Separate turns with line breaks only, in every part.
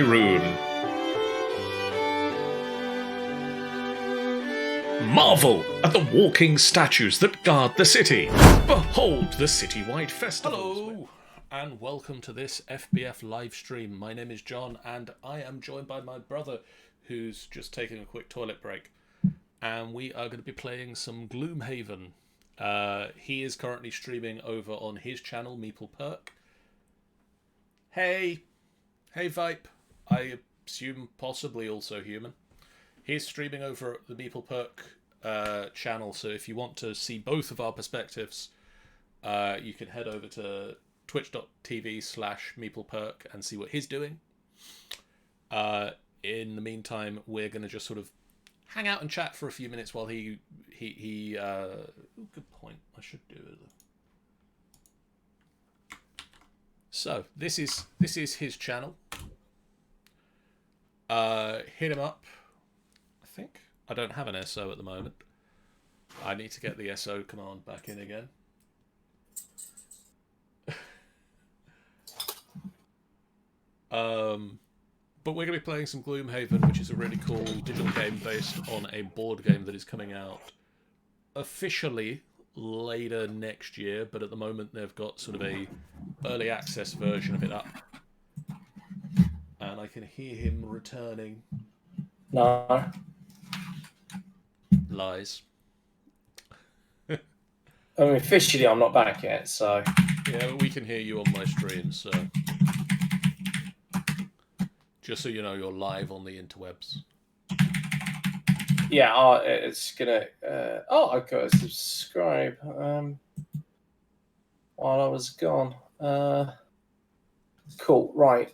Rune. Marvel at the walking statues that guard the city. Behold the citywide festivals.
Hello, and welcome to this FBF live stream. My name is John, and I am joined by my brother, who's just taking a quick toilet break. And we are going to be playing some Gloomhaven. He is currently streaming over on his channel, Meeple Perk. Hey Vipe. I assume possibly also human. He's streaming over at the Meeple Perk channel, so if you want to see both of our perspectives, you can head over to twitch.tv/MeeplePerk and see what he's doing. In the meantime, we're going to just sort of hang out and chat for a few minutes while he good point. I should do it. So this is his channel. Hit him up. I think I don't have an SO at the moment. I need to get the SO command back in again. But we're going to be playing some Gloomhaven, which is a really cool digital game based on a board game that is coming out officially later next year, but at the moment they've got sort of a early access version of it up. And I can hear him returning.
No.
Lies.
I mean, officially, I'm not back yet, so...
Yeah, but we can hear you on my stream, so... Just so you know, you're live on the interwebs.
Yeah, it's gonna... I've got to subscribe while I was gone. Cool, right.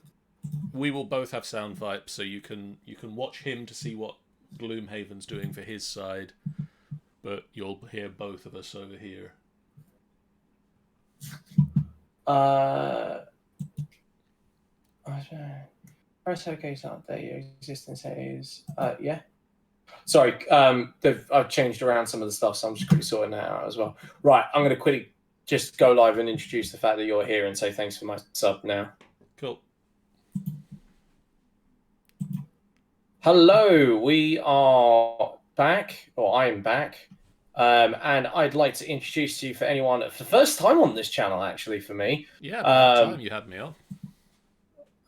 We will both have sound vibes, so you can watch him to see what Gloomhaven's doing for his side, but you'll hear both of us over here.
Press OK to update your existing settings. Yeah. Sorry, I've changed around some of the stuff, so I'm just quickly sorting that out as well. Right, I'm going to quickly just go live and introduce the fact that you're here and say thanks for my sub now.
Cool.
Hello, we are back, or I am back, and I'd like to introduce you for anyone for the first time on this channel, actually, for me.
Yeah, by the time you had me on.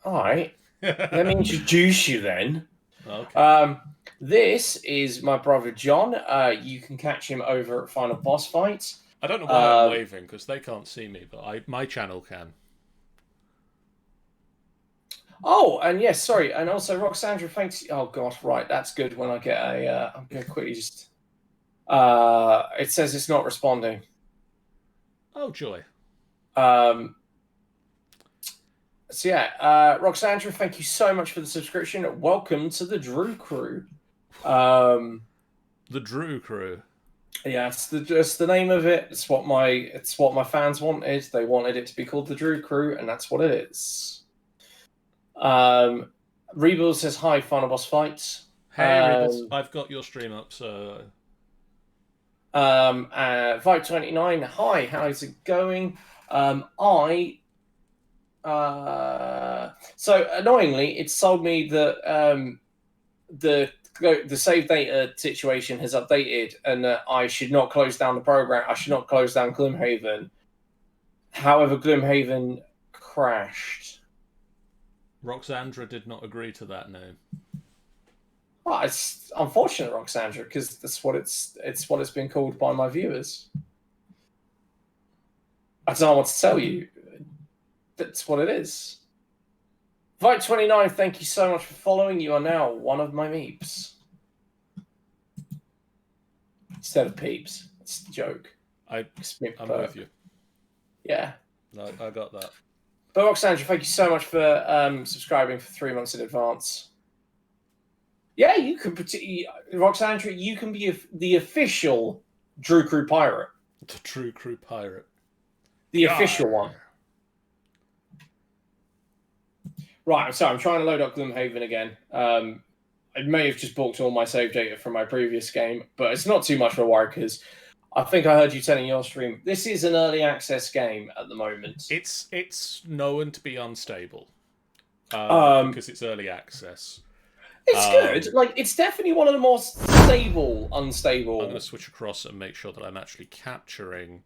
All right, let me introduce you then.
Okay.
This is my brother John. You can catch him over at Final Boss Fight.
I don't know why I'm waving, because they can't see me, but my channel can.
Oh, and yes, sorry, and also Roxandra, thanks. Oh gosh, right, that's good. When I get I'm gonna quickly just. It says it's not responding.
Oh joy.
So yeah, Roxandra, thank you so much for the subscription. Welcome to the Drew Crew.
The Drew Crew.
Yeah, it's the name of it. It's what my fans wanted. They wanted it to be called the Drew Crew, and that's what it is. Rebuild says hi, Final Boss Fights.
Hey, Rebels, I've got your stream up, so.
Vibe29, hi, how's it going? So annoyingly, it told me that the save data situation has updated, and that I should not close down the program. I should not close down Gloomhaven. However, Gloomhaven crashed.
Roxandra did not agree to that name.
Well, it's unfortunate, Roxandra, because that's what it's been called by my viewers. I don't know what to tell you. That's what it is. Vibe29, thank you so much for following. You are now one of my meeps. Instead of peeps. It's a joke.
I'm with you.
Yeah.
No, I got that.
But Roxandra, thank you so much for subscribing for 3 months in advance. Yeah, you can, Roxandra, you can be the official Drew Crew Pirate.
The Drew Crew Pirate.
The official one. Right, I'm sorry, I'm trying to load up Gloomhaven again. I may have just balked all my save data from my previous game, but it's not too much of a worry because I think I heard you telling your stream, this is an early access game at the moment.
It's known to be unstable. because it's early access.
It's good. Like, it's definitely one of the more stable, unstable.
I'm going to switch across and make sure that I'm actually capturing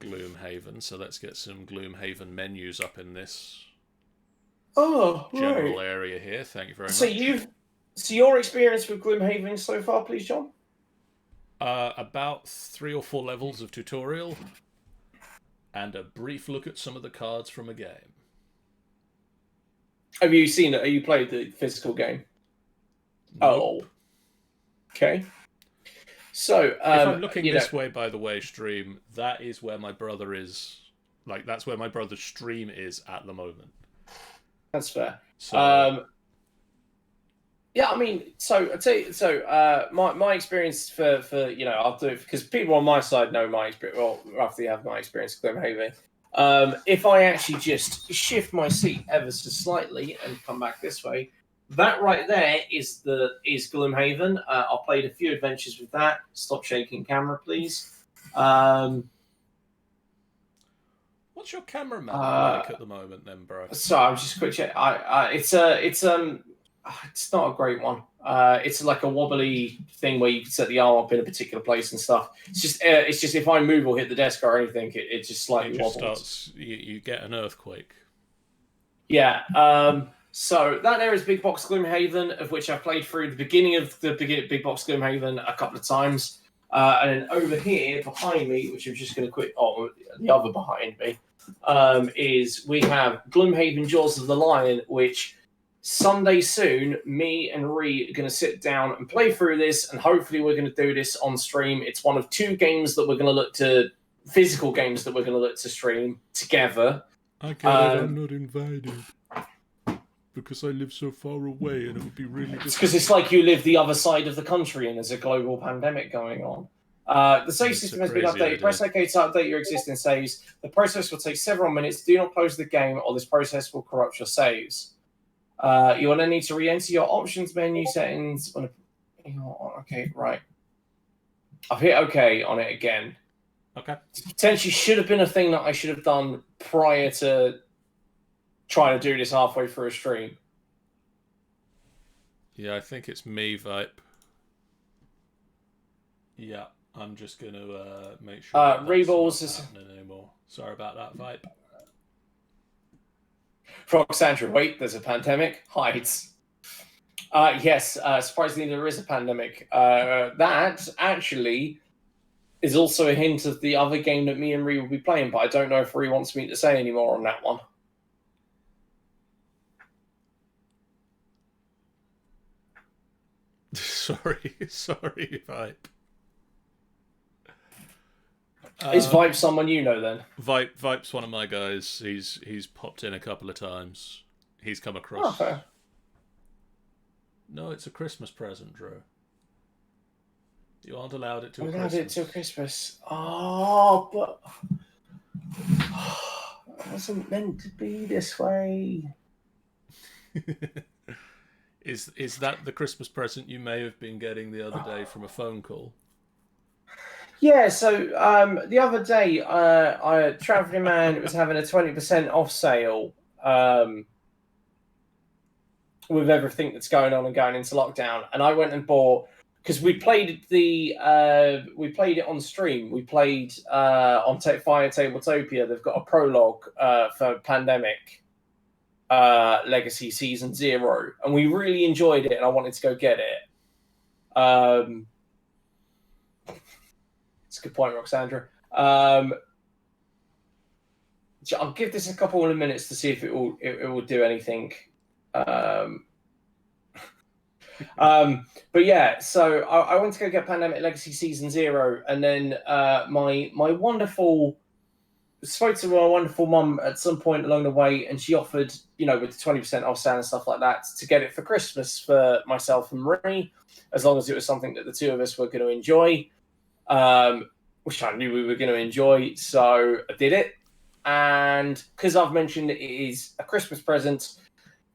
Gloomhaven. So let's get some Gloomhaven menus up in this general area here. Thank you very much.
So your experience with Gloomhaven so far, please, John?
About 3 or 4 levels of tutorial, and a brief look at some of the cards from a game.
Have you seen it? Have you played the physical game?
Nope.
Oh, okay. So,
if I'm looking this way, by the way, stream, that is where my brother is. Like, that's where my brother's stream is at the moment.
That's fair.
So,
yeah, I mean, so I tell you, my experience for I'll do it because people on my side know my experience. Well, roughly have my experience with Gloomhaven. If I actually just shift my seat ever so slightly and come back this way, that right there is Gloomhaven. I played a few adventures with that. Stop shaking camera, please.
What's your cameraman like at the moment, then, bro?
So I'm just quick check. It's not a great one. It's like a wobbly thing where you can set the arm up in a particular place and stuff. It's just if I move or hit the desk or anything, it just slightly wobbles.
You get an earthquake.
Yeah. So that there is Big Box Gloomhaven, of which I've played through the beginning of the Big Box Gloomhaven a couple of times. And then over here behind me, which I'm just going to quit. Oh, the other behind me is we have Gloomhaven Jaws of the Lion, which someday soon, me and Ree are going to sit down and play through this, and hopefully we're going to do this on stream. It's one of 2 games that we're going to look to, physical games that we're going to look to stream together.
I get it, I'm not invited. Because I live so far away, and it would be really difficult.
It's because it's like you live the other side of the country and there's a global pandemic going on. The save system has been updated.
Idea.
Press OK to update your existing saves. The process will take several minutes. Do not close the game, or this process will corrupt your saves. You will then need to re-enter your options menu settings. Okay, right. I've hit OK on it again.
Okay.
Potentially should have been a thing that I should have done prior to trying to do this halfway through a stream.
Yeah, I think it's me, Vipe. Yeah, I'm just going to make sure
Reballs
is not happening anymore. Sorry about that, Vipe.
Roxandra, wait, there's a pandemic? Hides. Yes, surprisingly there is a pandemic. That actually is also a hint of the other game that me and Ree will be playing, but I don't know if Ree wants me to say any more on that one.
Sorry, Vipe.
Is Vipe someone you know then?
Vipe's one of my guys. He's popped in a couple of times. He's come across.
Oh, fair.
No, it's a Christmas present, Drew. You aren't allowed it till
We
Christmas.
allowed it till Christmas. Oh, but it wasn't meant to be this way.
Is that the Christmas present you may have been getting the other day from a phone call?
Yeah, so the other day, Travelling Man was having a 20% off sale with everything that's going on and going into lockdown, and I went and bought, because we played it on stream. We played on Fire Tabletopia. They've got a prologue for Pandemic Legacy Season 0, and we really enjoyed it, and I wanted to go get it. It's a good point, Roxandra. I'll give this a couple of minutes to see if it will do anything. But yeah, so I went to go get Pandemic Legacy Season 0, and then my wonderful spoke to my wonderful mum at some point along the way, and she offered, with the 20% off sale and stuff like that, to get it for Christmas for myself and Marie, as long as it was something that the two of us were going to enjoy, which I knew we were going to enjoy. So I did it, and because I've mentioned it is a Christmas present,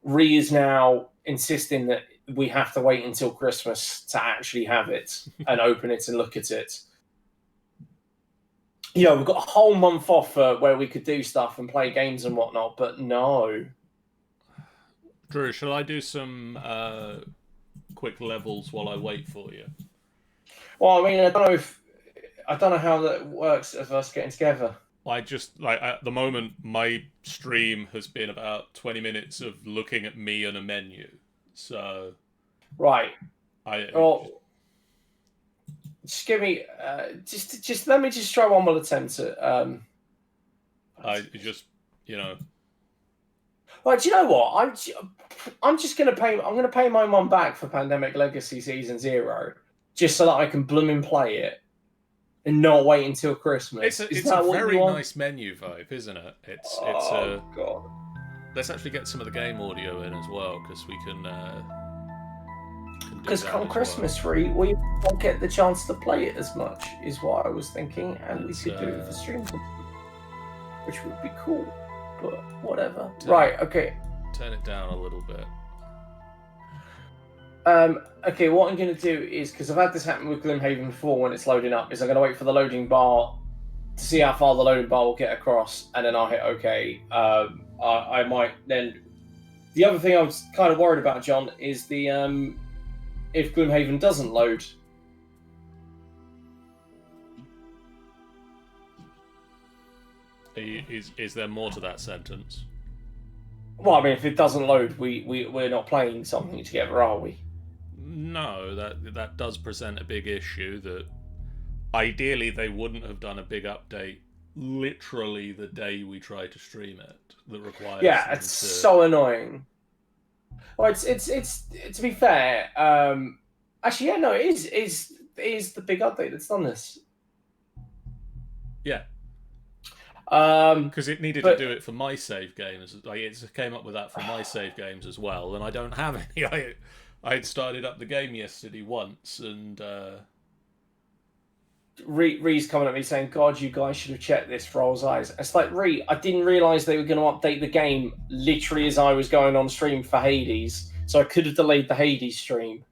Ree is now insisting that we have to wait until Christmas to actually have it and open it and look at it. We've got a whole month off where we could do stuff and play games and whatnot, but no.
Drew, shall I do some quick levels while I wait for you?
Well, I mean, I don't know how that works of us getting together.
I just like at the moment my stream has been about 20 minutes of looking at me and a menu. So
Right.
I
Well, just give me just let me just try one more attempt at
I just, you know,
Right, do you know what? I'm just gonna pay. I'm gonna pay my mum back for Pandemic Legacy Season 0, just so that I can blooming play it and not wait until Christmas.
it's a very nice menu vibe, isn't it?
Oh god.
Let's actually get some of the game audio in as well, because we can
Because come Christmas free, we won't get the chance to play it as much, is what I was thinking, and we could do it for stream, which would be cool. But whatever. Right. Okay.
Turn it down a little bit.
Okay, what I'm going to do is, because I've had this happen with Gloomhaven before when it's loading up, is I'm going to wait for the loading bar to see how far the loading bar will get across, and then I'll hit OK. I might then... The other thing I was kind of worried about, John, is the if Gloomhaven doesn't load.
Is there more to that sentence?
Well, I mean, if it doesn't load, we're not playing something together, are we?
No, that does present a big issue. That ideally they wouldn't have done a big update literally the day we try to stream it. That requires
it's so annoying. Well, it's to be fair. Actually, yeah, no, it is the big update that's done this.
Yeah. Because it needed to do it for my save games. Like it came up with that for my save games as well, and I don't have any. I had started up the game yesterday once, and
Ree's coming at me saying, "God, you guys should have checked this." Rolls eyes. It's like, Ree, I didn't realise they were going to update the game literally as I was going on stream for Hades, so I could have delayed the Hades stream.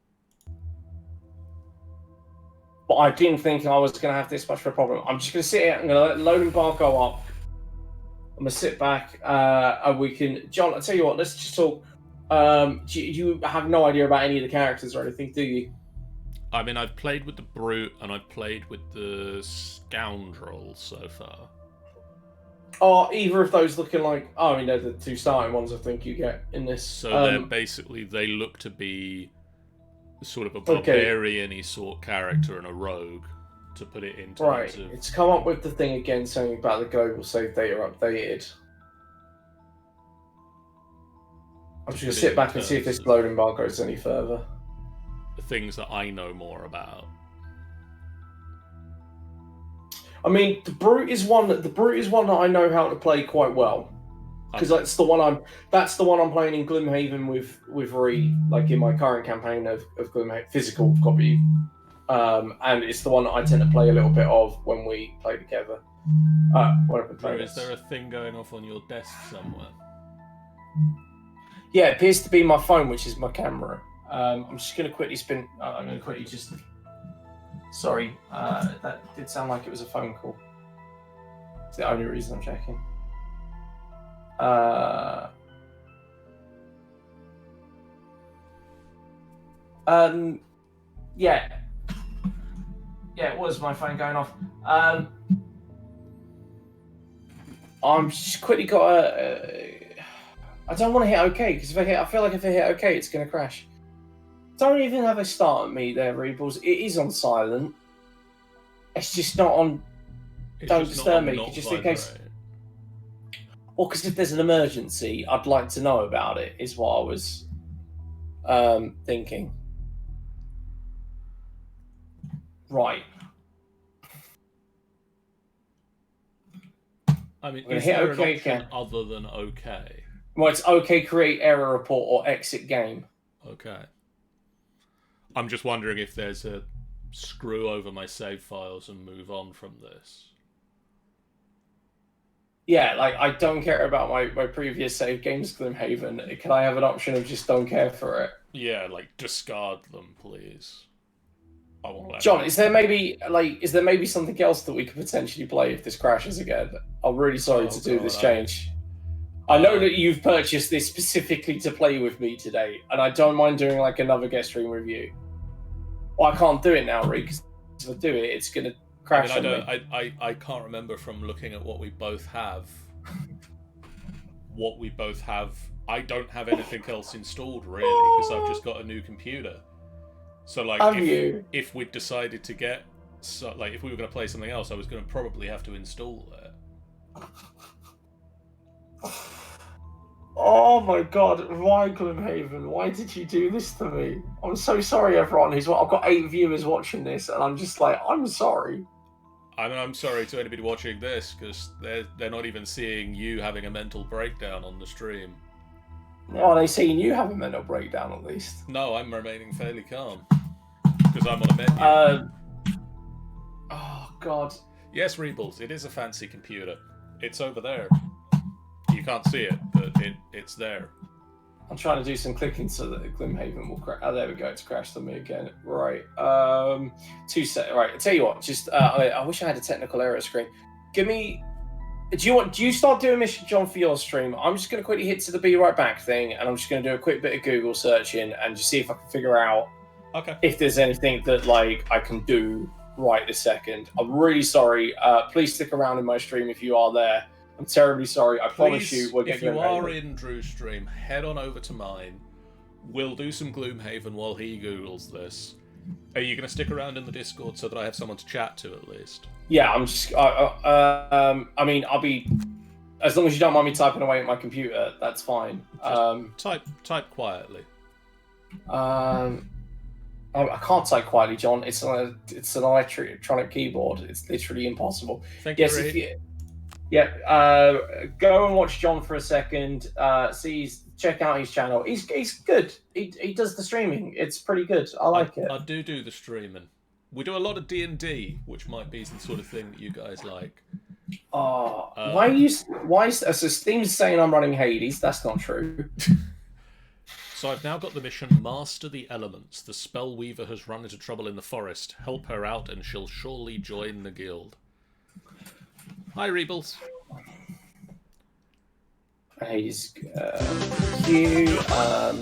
But I didn't think I was going to have this much of a problem. I'm just going to sit here. I'm going to let the loading bar go up. I'm going to sit back, and we can... John, I'll tell you what, let's just talk. You have no idea about any of the characters or anything, do you?
I mean, I've played with the Brute, and I've played with the Scoundrel so far.
Are either of those looking like... Oh, I mean, they're the two starting ones I think you get in this.
So they're basically... They look to be sort of a barbarian-y sort character and a rogue, to put it in terms of...
It's come up with the thing again saying about the global save data updated. I'm just going to sit back and see if this loading bar goes any further.
The things that I know more about.
I mean, the Brute is one that I know how to play quite well. Because that's the one I'm playing in Gloomhaven with Ree, like in my current campaign of Gloomhaven, physical copy. And it's the one that I tend to play a little bit of when we play together.
Is there a thing going off on your desk somewhere?
Yeah, it appears to be my phone, which is my camera. I'm just going to quickly spin... I'm going to quickly just... Sorry, that did sound like it was a phone call. It's the only reason I'm checking. Yeah. Yeah, it was my phone going off. I'm just quickly got a... I don't want to hit OK, because I feel like if I hit OK, it's going to crash. Don't even have a start at me there, Reebles. It is on silent. It's just not on... Don't disturb me, just in case... Well, because if there's an emergency, I'd like to know about it, is what I was thinking. Right.
I mean, is there an option other than OK?
Well, it's OK, create error report or exit game.
Okay. I'm just wondering if there's a screw over my save files and move on from this.
Yeah, like, I don't care about my previous save games, Gloomhaven. Can I have an option of just don't care for it?
Yeah, like, discard them, please.
John, is there maybe something else that we could potentially play if this crashes again? I'm really sorry to do this change. I know that you've purchased this specifically to play with me today, and I don't mind doing like another guest stream review. Well, I can't do it now, Reed, because if I do it, it's going to crash on me.
I can't remember from looking at what we both have. I don't have anything else installed really because I've just got a new computer. So like, if we'd decided to get, so like, if we were going to play something else, I was going to probably have to install that.
Oh my god, why Gloomhaven? Why did you do this to me? I'm so sorry, everyone who's. I've got 8 viewers watching this, and I'm just like, I'm sorry.
I'm sorry to anybody watching this because they're not even seeing you having a mental breakdown on the stream.
Are they seeing you have a mental breakdown at least?
No, I'm remaining fairly calm because I'm on a menu.
Oh god.
Yes, Reebles, it is a fancy computer. It's over there. You can't see it, but it's there.
I'm trying to do some clicking so that Gloomhaven will crash. Oh, there we go. It's crashed on me again. Right. 2 seconds. Right. I'll tell you what. Just I wish I had a technical error screen. Give me. Do you start doing Mission John for your stream? I'm just going to quickly hit to the be right back thing, and I'm just going to do a quick bit of Google searching and just see if I can figure out if there's anything that like I can do right this second. I'm really sorry. Please stick around in my stream if you are there. I'm terribly sorry. I promise you we'll get
if you are in Drew's stream, head on over to mine. We'll do some Gloomhaven while he Googles this. Are you going to stick around in the Discord so that I have someone to chat to at least?
Yeah, I'm just... I mean, I'll be... As long as you don't mind me typing away at my computer, that's fine.
Type quietly.
I can't type quietly, John. It's an electronic keyboard. It's literally impossible.
Thank you,
go and watch John for a second. Check out his channel. He's good. He does the streaming. It's pretty good. I like it.
I do the streaming. We do a lot of D&D, which might be the sort of thing that you guys like.
Why so Steam's saying I'm running Hades? That's not true.
So I've now got the mission: Master the Elements. The Spellweaver has run into trouble in the forest. Help her out, and she'll surely join the guild. Hi, Reebles.
Hades.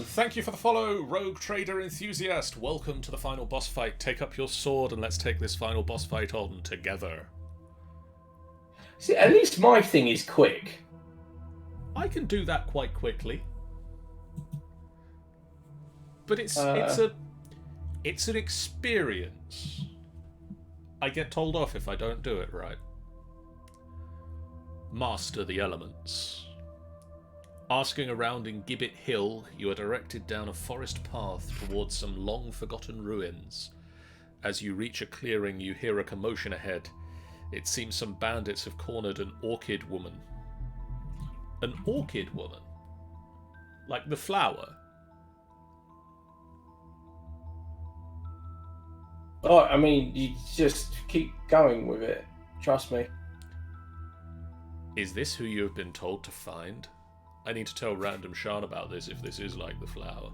Thank you for the follow, Rogue Trader Enthusiast. Welcome to the final boss fight. Take up your sword and let's take this final boss fight on together.
See, at least my thing is quick.
I can do that quite quickly. But it's an experience. I get told off if I don't do it right. Master the Elements. Asking around in Gibbet Hill, you are directed down a forest path towards some long-forgotten ruins. As you reach a clearing, you hear a commotion ahead. It seems some bandits have cornered an orchid woman. An orchid woman? Like the flower?
Oh, I mean, you just keep going with it. Trust me.
Is this who you have been told to find? I need to tell Random Shan about this if this is like the flower.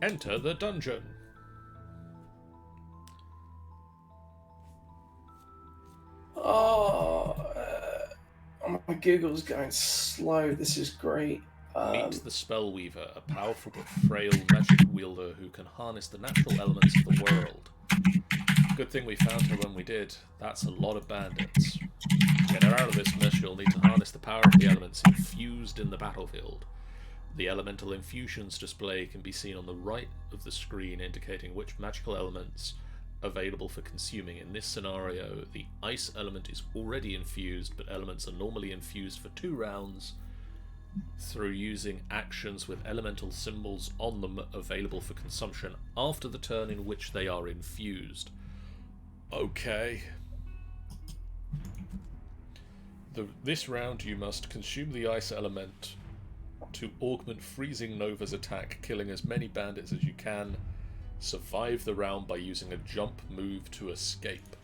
Enter the dungeon.
My Google's going slow. This is great.
Meet the Spellweaver, a powerful but frail magic wielder who can harness the natural elements of the world. Good thing we found her when we did. That's a lot of bandits. To get her out of this mess, you'll need to harness the power of the elements infused in the battlefield. The elemental infusions display can be seen on the right of the screen, indicating which magical elements available for consuming. In this scenario, the ice element is already infused, but elements are normally infused for 2 rounds through using actions with elemental symbols on them available for consumption after the turn in which they are infused. Okay. This round you must consume the ice element to augment Freezing Nova's attack, killing as many bandits as you can. Survive the round by using a jump move to escape.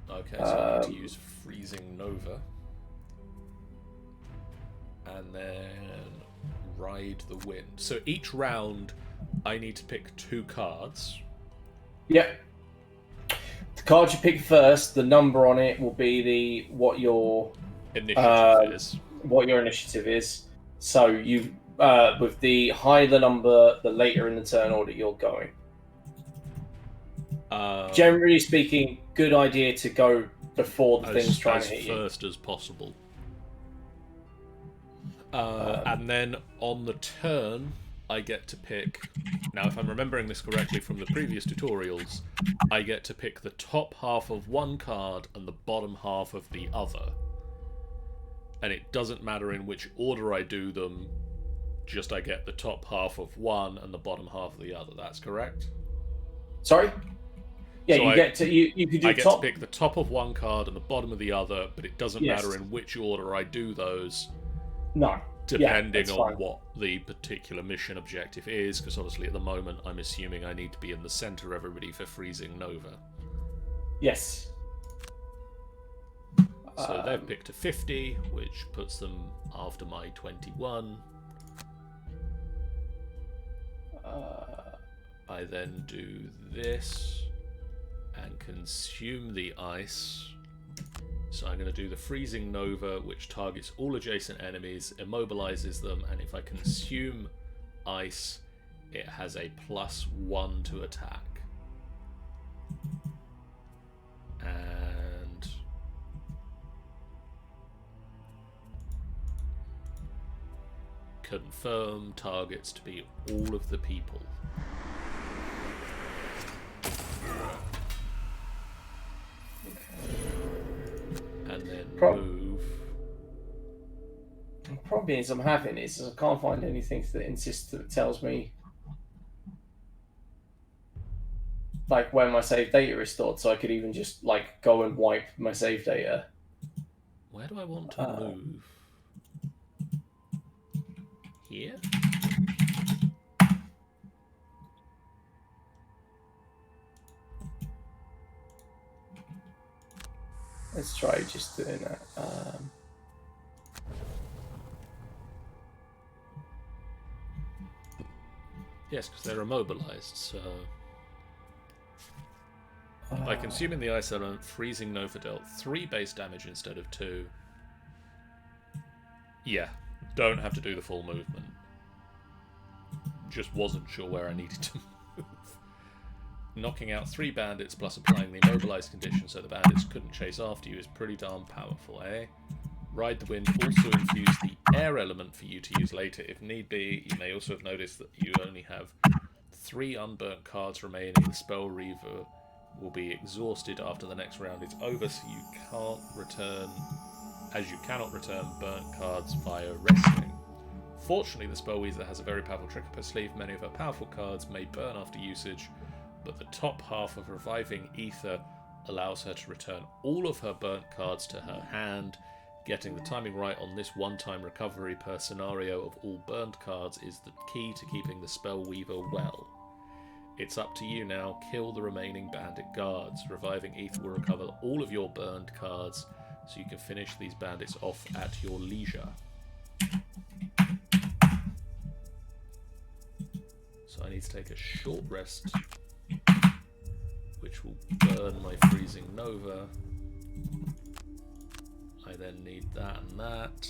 Okay, so I need to use Freezing Nova. And then Ride the Wind. So each round I need to pick 2 cards.
Yep. The card you pick first, the number on it will be what your
initiative is.
What your initiative is. So you, with the higher the number, the later in the turn order you're going. Generally speaking, good idea to go before the thing's trying to hit you.
As first as possible. And then on the turn, I get to pick... Now, if I'm remembering this correctly from the previous tutorials, I get to pick the top half of one card and the bottom half of the other. And it doesn't matter in which order I do them, just I get the top half of one and the bottom half of the other. That's correct?
Sorry? Yeah,
so
you get to... You can do
I get
top...
to pick the top of one card and the bottom of the other, but it doesn't
Yes.
matter in which order I do those.
No.
Depending on
fine.
what the particular mission objective is, because obviously at the moment I'm assuming I need to be in the centre of everybody for freezing Nova.
Yes.
So they've picked a 50, which puts them after my 21. I then do this and consume the ice. So I'm going to do the freezing Nova, which targets all adjacent enemies, immobilizes them, and if I consume ice, it has a +1 to attack. And confirm targets to be all of the people. And then move.
The problem is I'm having is I can't find anything that tells me like where my save data is stored, so I could even just like go and wipe my save data.
Where do I want to move? Here?
Let's try just doing that.
Yes, because they're immobilized, so... By consuming the ice element, freezing Nova dealt 3 base damage instead of 2. Yeah, don't have to do the full movement. Just wasn't sure where I needed to move. Knocking out 3 bandits plus applying the immobilized condition so the bandits couldn't chase after you is pretty darn powerful, eh? Ride the Wind also infuse the air element for you to use later if need be. You may also have noticed that you only have 3 unburnt cards remaining. The spell Reaver will be exhausted after the next round is over, so you can't return, as you cannot return burnt cards via resting. Fortunately, the spell Weaver has a very powerful trick up her sleeve. Many of her powerful cards may burn after usage, but the top half of Reviving Ether allows her to return all of her burnt cards to her hand. Getting the timing right on this one-time recovery per scenario of all burnt cards is the key to keeping the spell Weaver well. It's up to you now. Kill the remaining bandit guards. Reviving Ether will recover all of your burned cards, so you can finish these bandits off at your leisure. So I need to take a short rest, which will burn my freezing Nova. I then need that and that.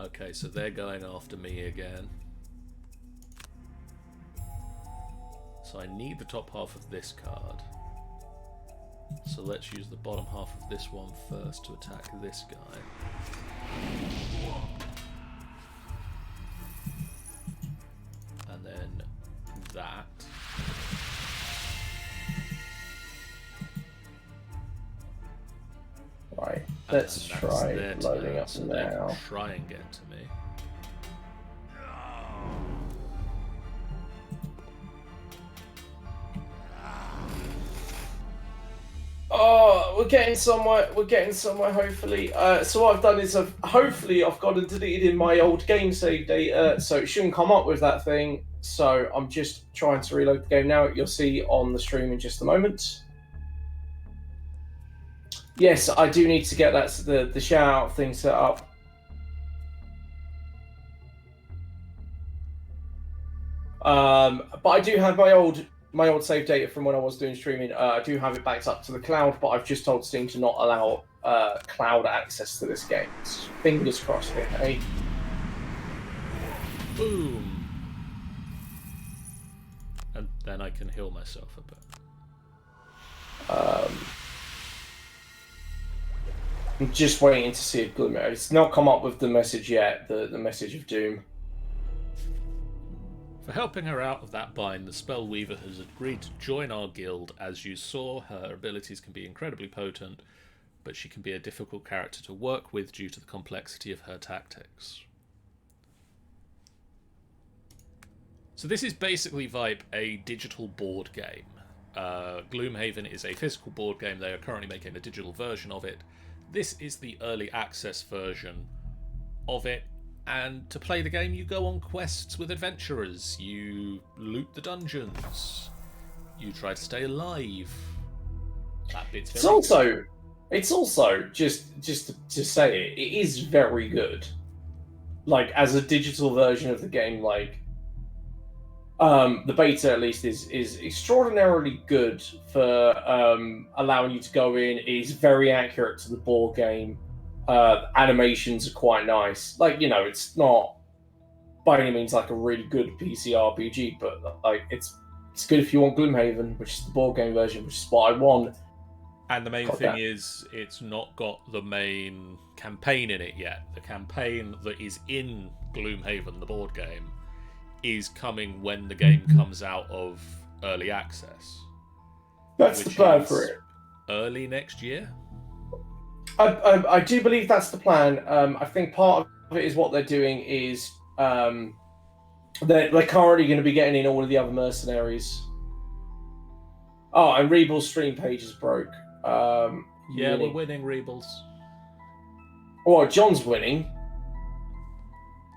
Okay, so they're going after me again. So I need the top half of this card. So let's use the bottom half of this one first to attack this guy. And then that.
Right, let's try loading up
so
now.
Try and get to me.
Oh, we're getting somewhere. We're getting somewhere. Hopefully. So what I've done is I've gone and deleted in my old game save data, so it shouldn't come up with that thing. So I'm just trying to reload the game now. You'll see on the stream in just a moment. Yes, I do need to get the shout out thing set up. But I do have my old my old save data from when I was doing streaming. I do have it backed up to the cloud, but I've just told Steam to not allow cloud access to this game. So fingers crossed here, hey?
Boom. And then I can heal myself a bit.
I'm just waiting to see if Gloomhaven. It's not come up with the message yet, the message of doom.
For helping her out of that bind, the Spellweaver has agreed to join our guild. As you saw, her abilities can be incredibly potent, but she can be a difficult character to work with due to the complexity of her tactics. So this is basically, Vipe, a digital board game. Gloomhaven is a physical board game. They are currently making a digital version of it. This is the early access version of it. And to play the game, you go on quests with adventurers. You loot the dungeons. You try to stay alive. That bit's very
It's also just to say it is very good. Like as a digital version of the game, like the beta at least is extraordinarily good for allowing you to go in. It is very accurate to the board game. Animations are quite nice. Like, you know, it's not by any means like a really good PC RPG, but like it's good if you want Gloomhaven, which is the board game version, which is what I want.
And the main thing is, it's not got the main campaign in it yet. The campaign that is in Gloomhaven, the board game, is coming when the game comes out of early access.
That's the plan for it.
Early next year?
I do believe that's the plan. I think part of it is what they're doing is they're currently going to be getting in all of the other mercenaries. Oh, and Rebel's stream page is broke.
Yeah, we're winning, Rebels.
Oh, John's winning.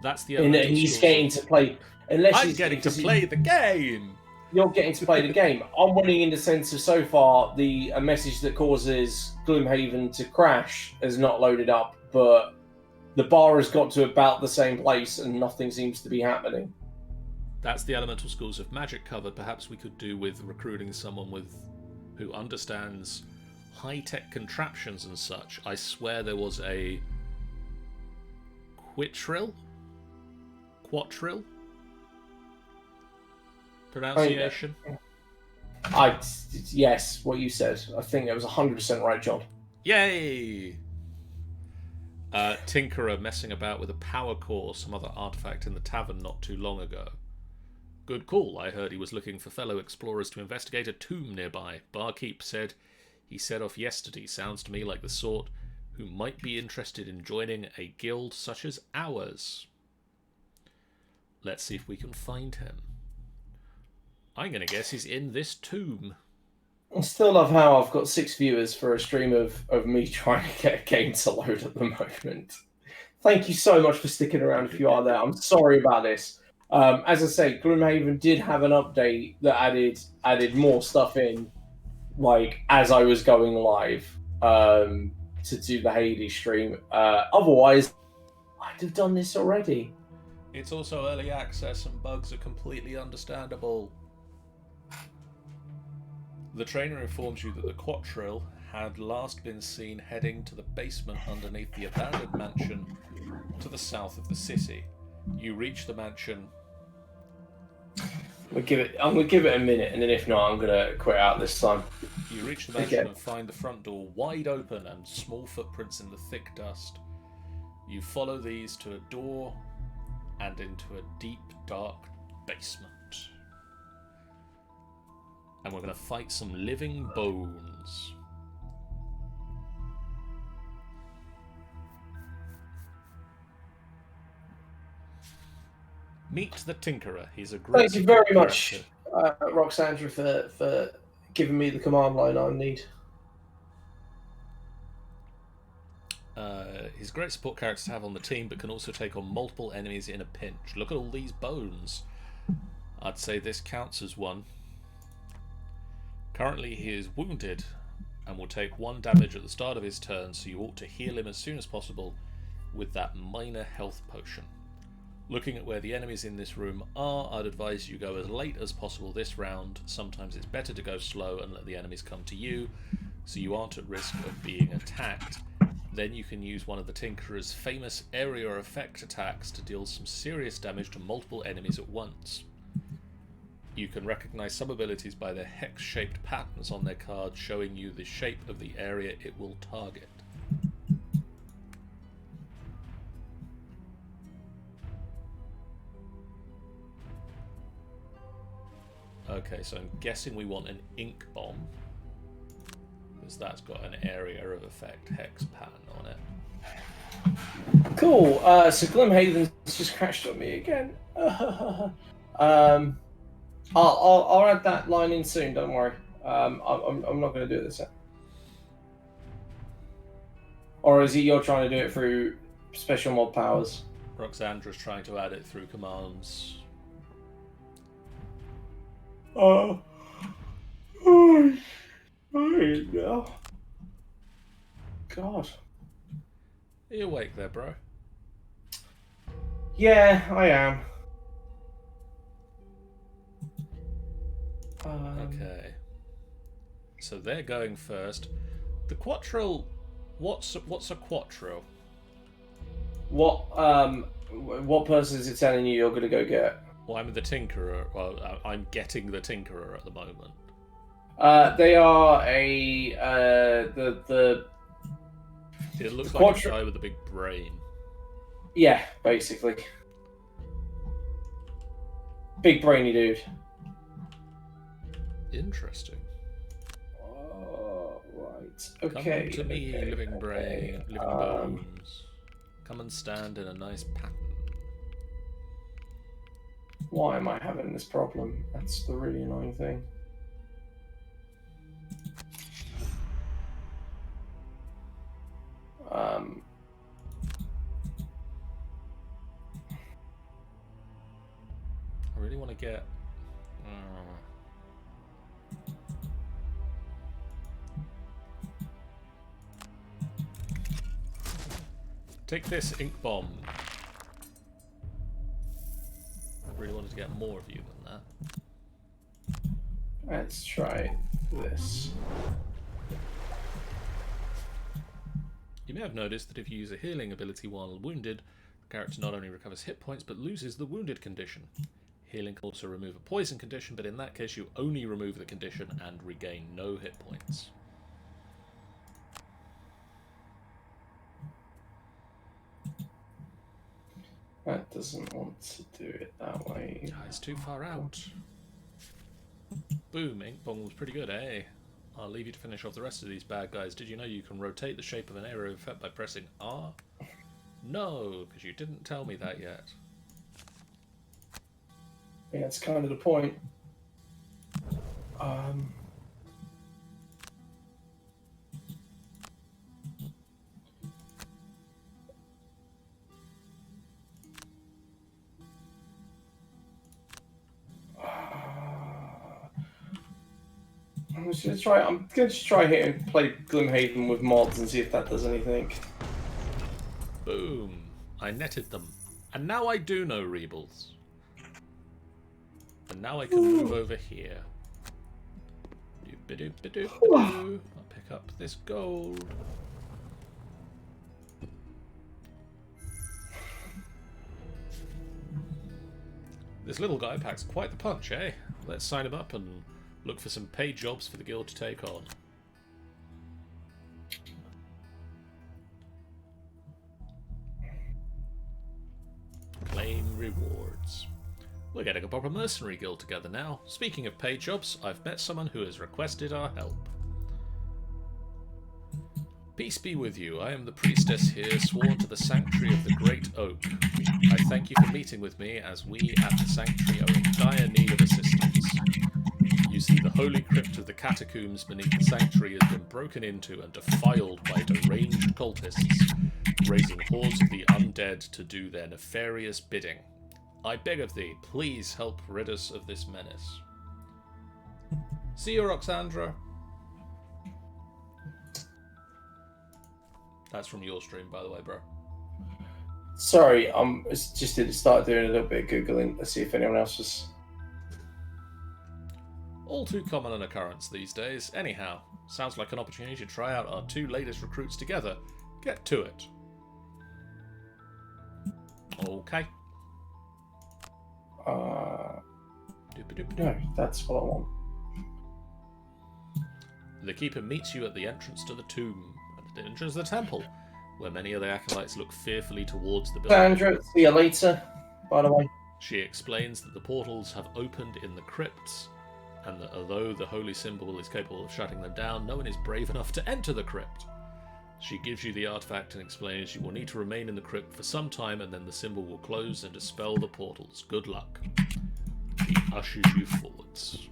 That's the
and he's getting to play. Unless
I'm getting to play the game.
You're getting to play the game. I'm winning in the sense of so far a message that causes Gloomhaven to crash has not loaded up, but the bar has got to about the same place and nothing seems to be happening.
That's the Elemental Schools of Magic covered. Perhaps we could do with recruiting someone who understands high-tech contraptions and such. I swear there was a Quattril pronunciation.
Yes, what you said. I think it was 100% right, John.
Yay! Tinkerer messing about with a power core, some other artifact in the tavern not too long ago. Good call. I heard he was looking for fellow explorers to investigate a tomb nearby. Barkeep said he set off yesterday. Sounds to me like the sort who might be interested in joining a guild such as ours. Let's see if we can find him. I'm going to guess he's in this tomb.
I still love how I've got 6 viewers for a stream of me trying to get a game to load at the moment. Thank you so much for sticking around if you are there. I'm sorry about this. As I say, Gloomhaven did have an update that added more stuff in, like, as I was going live to do the Hades stream. Otherwise, I'd have done this already.
It's also early access and bugs are completely understandable. The trainer informs you that the Quattril had last been seen heading to the basement underneath the abandoned mansion to the south of the city. You reach the mansion.
I'm gonna give it a minute, and then if not, I'm gonna quit out this time.
You reach the mansion and find the front door wide open and small footprints in the thick dust. You follow these to a door and into a deep, dark basement. And we're going to fight some living bones. Meet the Tinkerer. He's a great.
Thank you very much, Roxandra, for giving me the command line I need.
He's a great support character to have on the team, but can also take on multiple enemies in a pinch. Look at all these bones. I'd say this counts as one. Currently he is wounded and will take 1 damage at the start of his turn, so you ought to heal him as soon as possible with that minor health potion. Looking at where the enemies in this room are, I'd advise you go as late as possible this round. Sometimes it's better to go slow and let the enemies come to you, so you aren't at risk of being attacked. Then you can use one of the Tinkerer's famous area effect attacks to deal some serious damage to multiple enemies at once. You can recognize some abilities by their hex-shaped patterns on their card, showing you the shape of the area it will target. Okay, so I'm guessing we want an ink bomb, because that's got an area of effect hex pattern on it.
Cool. So Gloomhaven's just crashed on me again. I'll add that line in soon. Don't worry. I'm not going to do it this time. Or is it you're trying to do it through special mod powers?
Roxandra's trying to add it through commands.
Oh, no. God.
Are you awake there, bro?
Yeah, I am.
Okay. So they're going first. The Quattro... What's a Quattro?
What person is it telling you you're going to go get?
Well, I'm the Tinkerer. Well, I'm getting the Tinkerer at the moment.
They are the
It looks
the
like a guy with a big brain.
Yeah, basically. Big brainy dude.
Interesting.
Oh, right. Okay.
Come to me,
okay,
living brain,
okay.
living bones. Come and stand in a nice pattern.
Why am I having this problem? That's the really annoying thing.
I really want to get... Take this, ink bomb. I really wanted to get more of you than that.
Let's try this.
You may have noticed that if you use a healing ability while wounded, the character not only recovers hit points but loses the wounded condition. Healing can also remove a poison condition, but in that case you only remove the condition and regain no hit points.
That doesn't want to do it that way.
It's too far out. Boom, ink bomb was pretty good, eh? I'll leave you to finish off the rest of these bad guys. Did you know you can rotate the shape of an area of effect by pressing R? No, because you didn't tell me that yet.
Yeah, that's kind of the point. I'm gonna just try here and play Gloomhaven with mods and see if that does anything.
Boom. I netted them. And now I do know Rebels. And now I can move over here. I'll pick up this gold. This little guy packs quite the punch, eh? Let's sign him up and look for some paid jobs for the guild to take on. Claim rewards. We're getting a proper mercenary guild together now. Speaking of paid jobs, I've met someone who has requested our help. Peace be with you. I am the priestess here, sworn to the sanctuary of the Great Oak. I thank you for meeting with me, as we at the sanctuary are in dire need of assistance. You see, the holy crypt of the catacombs beneath the sanctuary has been broken into and defiled by deranged cultists, raising hordes of the undead to do their nefarious bidding. I beg of thee, please help rid us of this menace. See you, Roxandra. That's from your stream, by the way, bro.
Sorry, it's just started doing a little bit of googling. Let's see if anyone else was.
All too common an occurrence these days. Anyhow, sounds like an opportunity to try out our 2 latest recruits together. Get to it. Okay.
No, that's what I want.
The Keeper meets you at the entrance to the tomb, at the entrance of the temple, where many of the acolytes look fearfully towards the building.
Sandra, see you later, by the way.
She explains that the portals have opened in the crypts, and that although the holy symbol is capable of shutting them down, no one is brave enough to enter the crypt. She gives you the artifact and explains you will need to remain in the crypt for some time, and then the symbol will close and dispel the portals. Good luck. She ushers you forwards.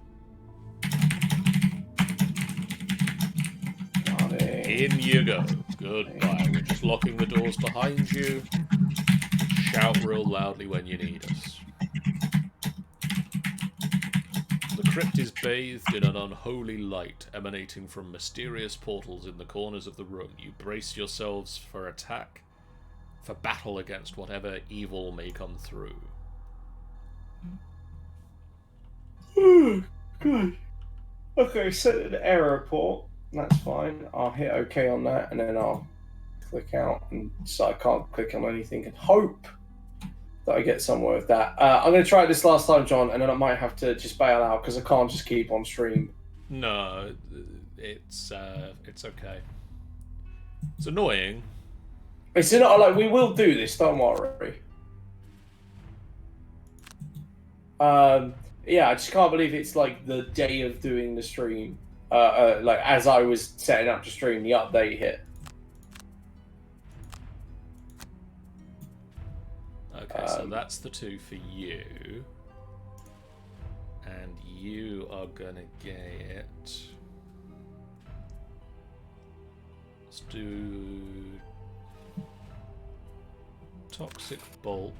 In you go. Goodbye. We're just locking the doors behind you. Shout real loudly when you need us. The crypt is bathed in an unholy light emanating from mysterious portals in the corners of the room. You brace yourselves for attack, for battle against whatever evil may come through.
Good. Okay, set an error report. That's fine. I'll hit OK on that, and then I'll click out, and so I can't click on anything and hope that I get somewhere with that. I'm going to try it this last time, John, and then I might have to just bail out because I can't just keep on stream.
No, it's okay. It's annoying.
It's not like we will do this. Don't worry. Yeah, I just can't believe it's like the day of doing the stream. Like as I was setting up to stream, the update hit.
Okay, so that's the 2 for you. And you are gonna get... Let's do... Toxic Bolt.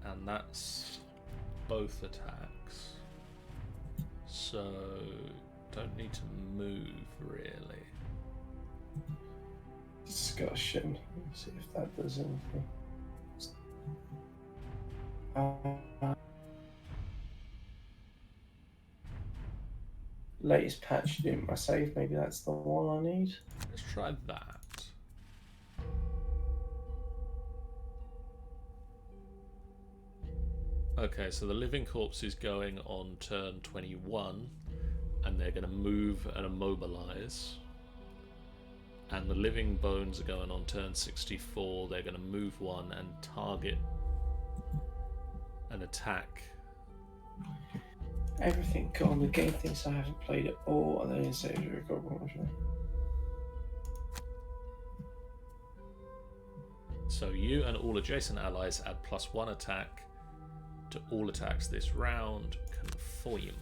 And that's both attacks. So, don't need to move, really.
Discussion. Let's see if that does anything. Latest patch in my save. Maybe that's the one I need.
Let's try that. Okay, so the Living Corpse is going on turn 21, and they're going to move and immobilize. And the Living Bones are going on turn 64, they're going to move 1 and target an attack.
Everything gone. The game thinks I haven't played it all, and then it says record.
So you and all adjacent allies add +1 attack to all attacks this round. Confirm.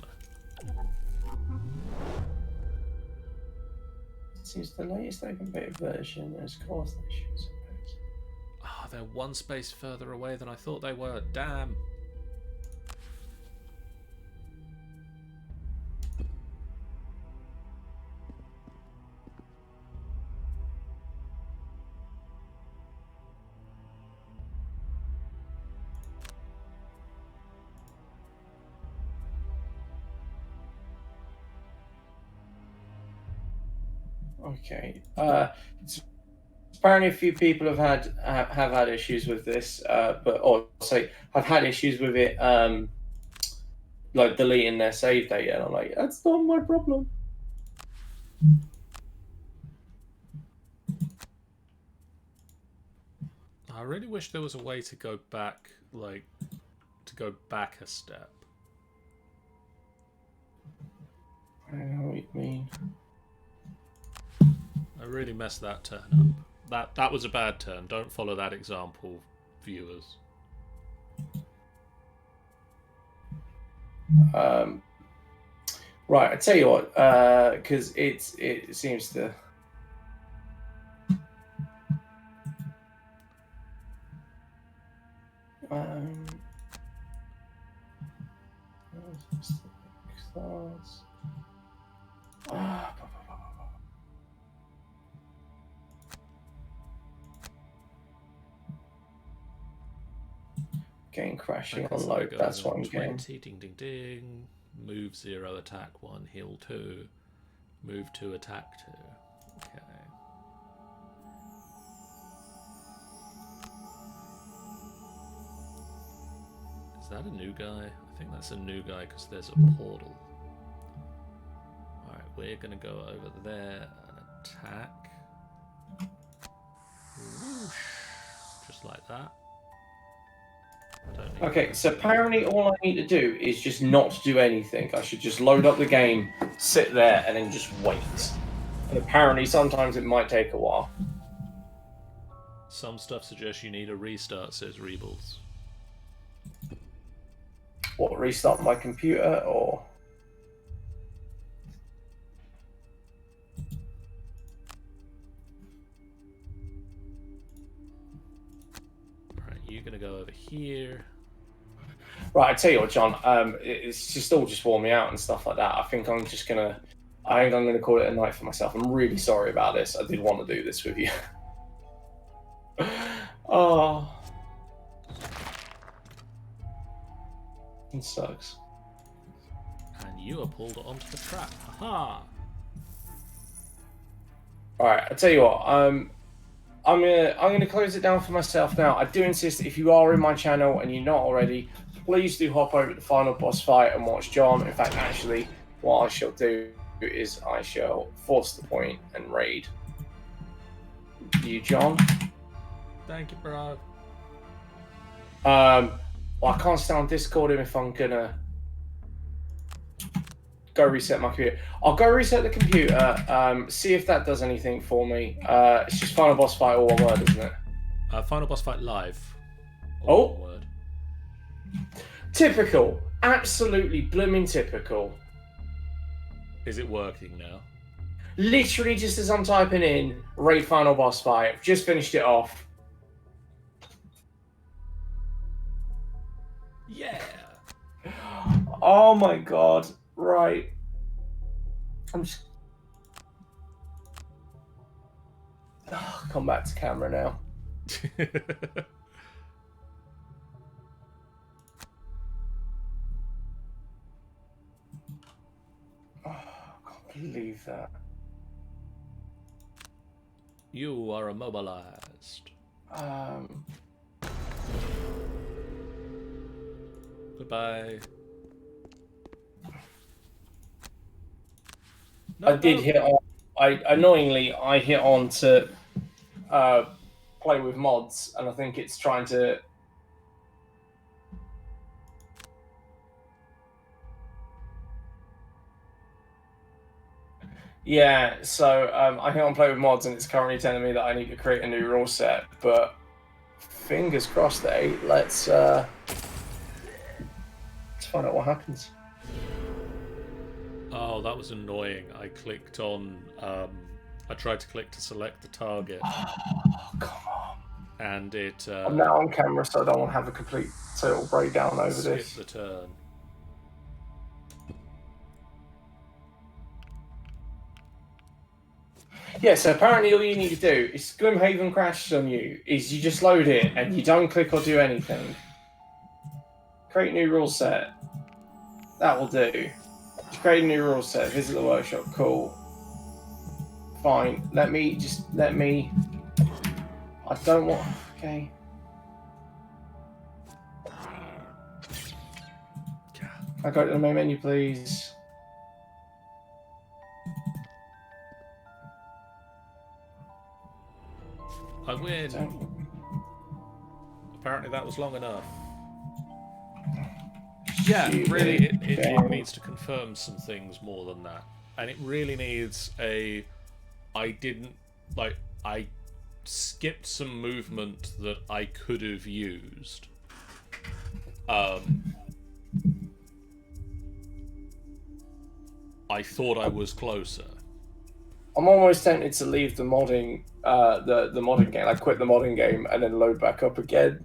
Seems the latest open beta version has caused issues.
Ah, they're 1 space further away than I thought they were. Damn.
Okay. Apparently, a few people have had issues with this, have had issues with it, like deleting their save data. And I'm like, that's not my problem.
I really wish there was a way to go back, a step.
I don't know what you mean.
I really messed that turn up. That was a bad turn. Don't follow that example, viewers.
Right, I tell you what, because it seems to. Game crashing
Okay,
on
so
load.
that goes
That's what
on
I'm getting.
20, ding, ding, ding. Move 0, attack 1, heal 2. Move 2, attack 2. Okay. Is that a new guy? I think that's a new guy because there's a portal. Alright, we're going to go over there and attack. Whoosh. Just like that.
Okay, so apparently all I need to do is just not do anything. I should just load up the game, sit there, and then just wait. And apparently sometimes it might take a while.
Some stuff suggests you need a restart, says Reebles.
What, restart my computer, or...?
Alright, you're going to go over here.
Right, I tell you what, John. It's just all just wore me out and stuff like that. I think I'm gonna call it a night for myself. I'm really sorry about this. I did want to do this with you. Oh, it sucks.
And you are pulled onto the trap. Aha!
All right, I tell you what. I'm gonna close it down for myself now. I do insist that if you are in my channel and you're not already, please do hop over to the final boss fight and watch John. In fact, actually, what I shall do is I shall force the point and raid you, John.
Thank you, bro.
Well, I can't stay on Discord if I'm gonna go reset my computer. I'll go reset the computer, see if that does anything for me. It's just final boss fight, all one word, isn't it?
Final boss fight live.
Oh.
One word.
Typical. Absolutely blooming typical.
Is it working now?
Literally just as I'm typing in raid final boss fight, just finished it off.
Yeah.
Oh my god. Right. I'm just... come back to camera now. Oh, I can't believe that.
You are immobilized. Goodbye.
I did hit on. Annoyingly, I hit on to play with mods, and I think it's trying to. Yeah, so I hit on play with mods, and it's currently telling me that I need to create a new rule set. But fingers crossed, let's find out what happens.
Oh, that was annoying. I clicked on. I tried to click to select the target.
Oh, come on.
And it.
I'm now on camera, so I don't want to have a complete total breakdown over this.
The turn.
Yeah, so apparently all you need to do is Gloomhaven crashes on you, is you just load it and you don't click or do anything. Create new rule set. That will do. Just create a new rule set, visit the workshop, cool. Fine. Let me. I don't want. Okay. I go to the main menu, please.
I win. Apparently that was long enough. Yeah, really, it needs to confirm some things more than that. And it really needs a... I skipped some movement that I could have used. I thought I was closer.
I'm almost tempted to leave the modding, the modding game, like quit the modding game and then load back up again.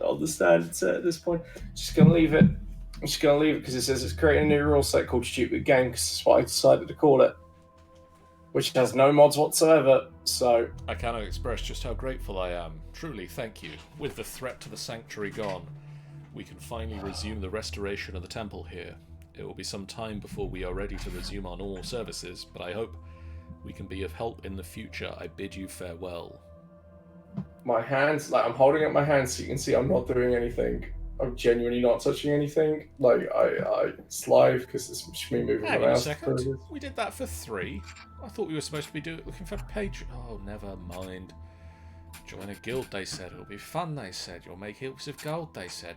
I understand at this point. Just gonna leave it. I'm just gonna leave it because it says it's creating a new rule set called Stupid Game because that's what I decided to call it. which has no mods whatsoever. So
I cannot express just how grateful I am. Truly, thank you. With the threat to the sanctuary gone, we can finally resume the restoration of the temple here. It will be some time before we are ready to resume our normal services, but I hope we can be of help in the future. I bid you farewell.
my hands, like I'm holding up my hands so you can see I'm not doing anything. I'm genuinely not touching anything. Like it's live because it's just me moving
Hang
my
on a
mouse.
second. We did that for 3. I thought we were supposed to be looking for page. Oh, never mind. Join a guild, they said. It'll be fun, they said. You'll make heaps of gold, they said.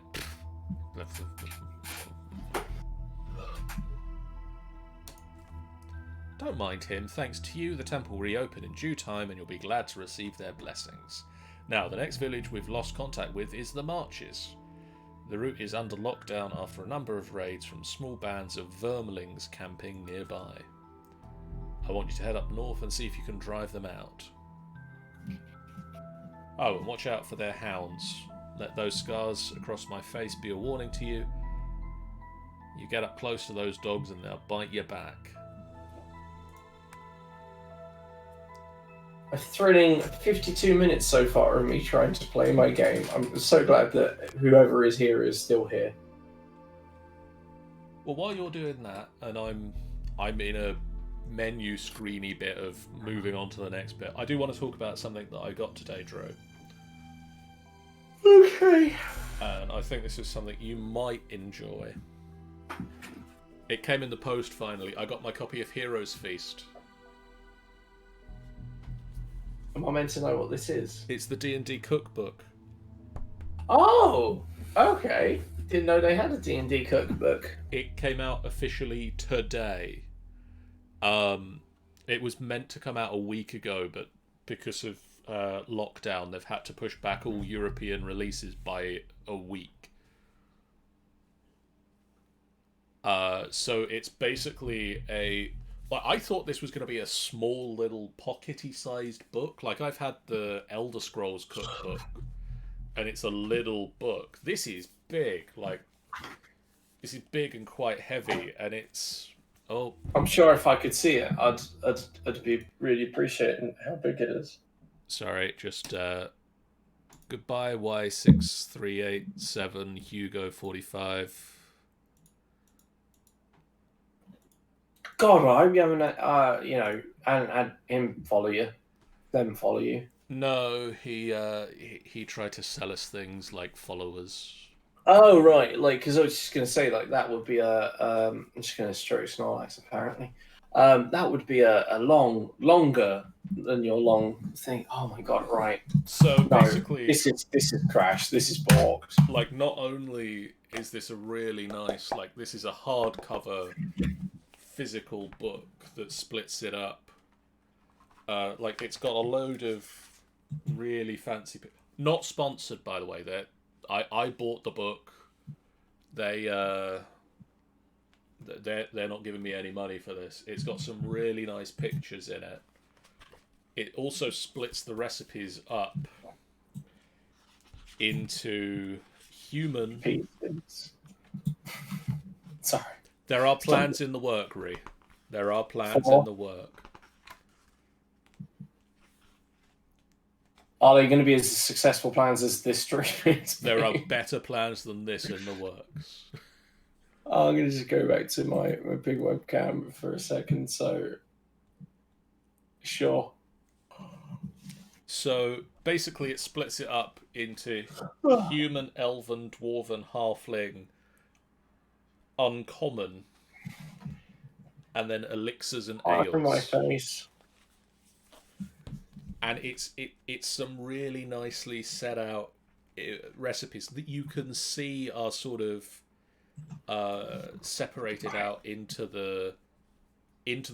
Don't mind him. Thanks to you, the temple will reopen in due time and you'll be glad to receive their blessings. Now, the next village we've lost contact with is the Marches. The route is under lockdown after a number of raids from small bands of vermlings camping nearby. I want you to head up north and see if you can drive them out. Oh, and watch out for their hounds. Let those scars across my face be a warning to you. You get up close to those dogs and they'll bite you back.
A thrilling 52 minutes so far of me trying to play my game. I'm so glad that whoever is here is still here.
Well, while you're doing that, and I'm in a menu screeny bit of moving on to the next bit, I do want to talk about something that I got today, Dro.
Okay.
And I think this is something you might enjoy. It came in the post finally. I got my copy of Heroes Feast.
Am I meant to know what this is?
It's the D&D cookbook.
Oh, okay. Didn't know they had a D&D cookbook.
It came out officially today. It was meant to come out a week ago, but because of lockdown, they've had to push back all European releases by a week. So it's basically like, I thought this was going to be a small little pockety sized book. Like, I've had the Elder Scrolls cookbook, and it's a little book. This is big. Like, this is big and quite heavy, and it's... Oh,
I'm sure if I could see it, I'd be really appreciating how big it is.
sorry, just goodbye Y6387 Hugo 45.
God, I hope you haven't, and him follow you, them follow you.
No, he tried to sell us things like followers.
Oh right, like because I was just gonna say like that would be I'm just gonna stroke Snorlax apparently. That would be a longer than your long thing. Oh my god, right.
So
No,
basically,
this is Crash. This is balked.
like, not only is this a really nice, like, this is a hardcover physical book that splits it up. Like, it's got a load of really fancy... Not sponsored, by the way. I bought the book. They're not giving me any money for this. It's got some really nice pictures in it. It also splits the recipes up into human...
Pieces. Sorry.
There are plans in the work, Ree. There are plans in the work.
Are they going to be as successful plans as this stream is?
There are better plans than this in the works.
I'm going to just go back to my big webcam for a second. So, sure.
So basically, it splits it up into human, elven, dwarven, halfling, uncommon, and then elixirs and ales.
In my face.
And it's some really nicely set out recipes that you can see are sort of separated out into the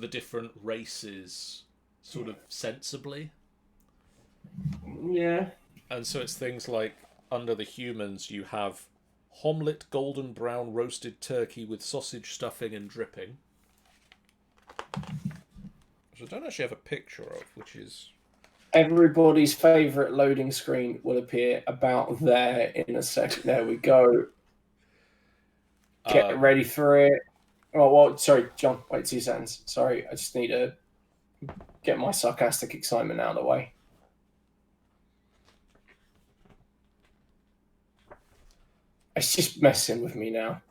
different races sort of sensibly.
Yeah.
And so it's things like, under the humans, you have omelette, golden brown roasted turkey with sausage stuffing and dripping, which I don't actually have a picture of, which is...
Everybody's favourite loading screen will appear about there in a second. There we go. Get ready for it. Oh, well, sorry, John. Wait 2 seconds. Sorry, I just need to get my sarcastic excitement out of the way. It's just messing with me now.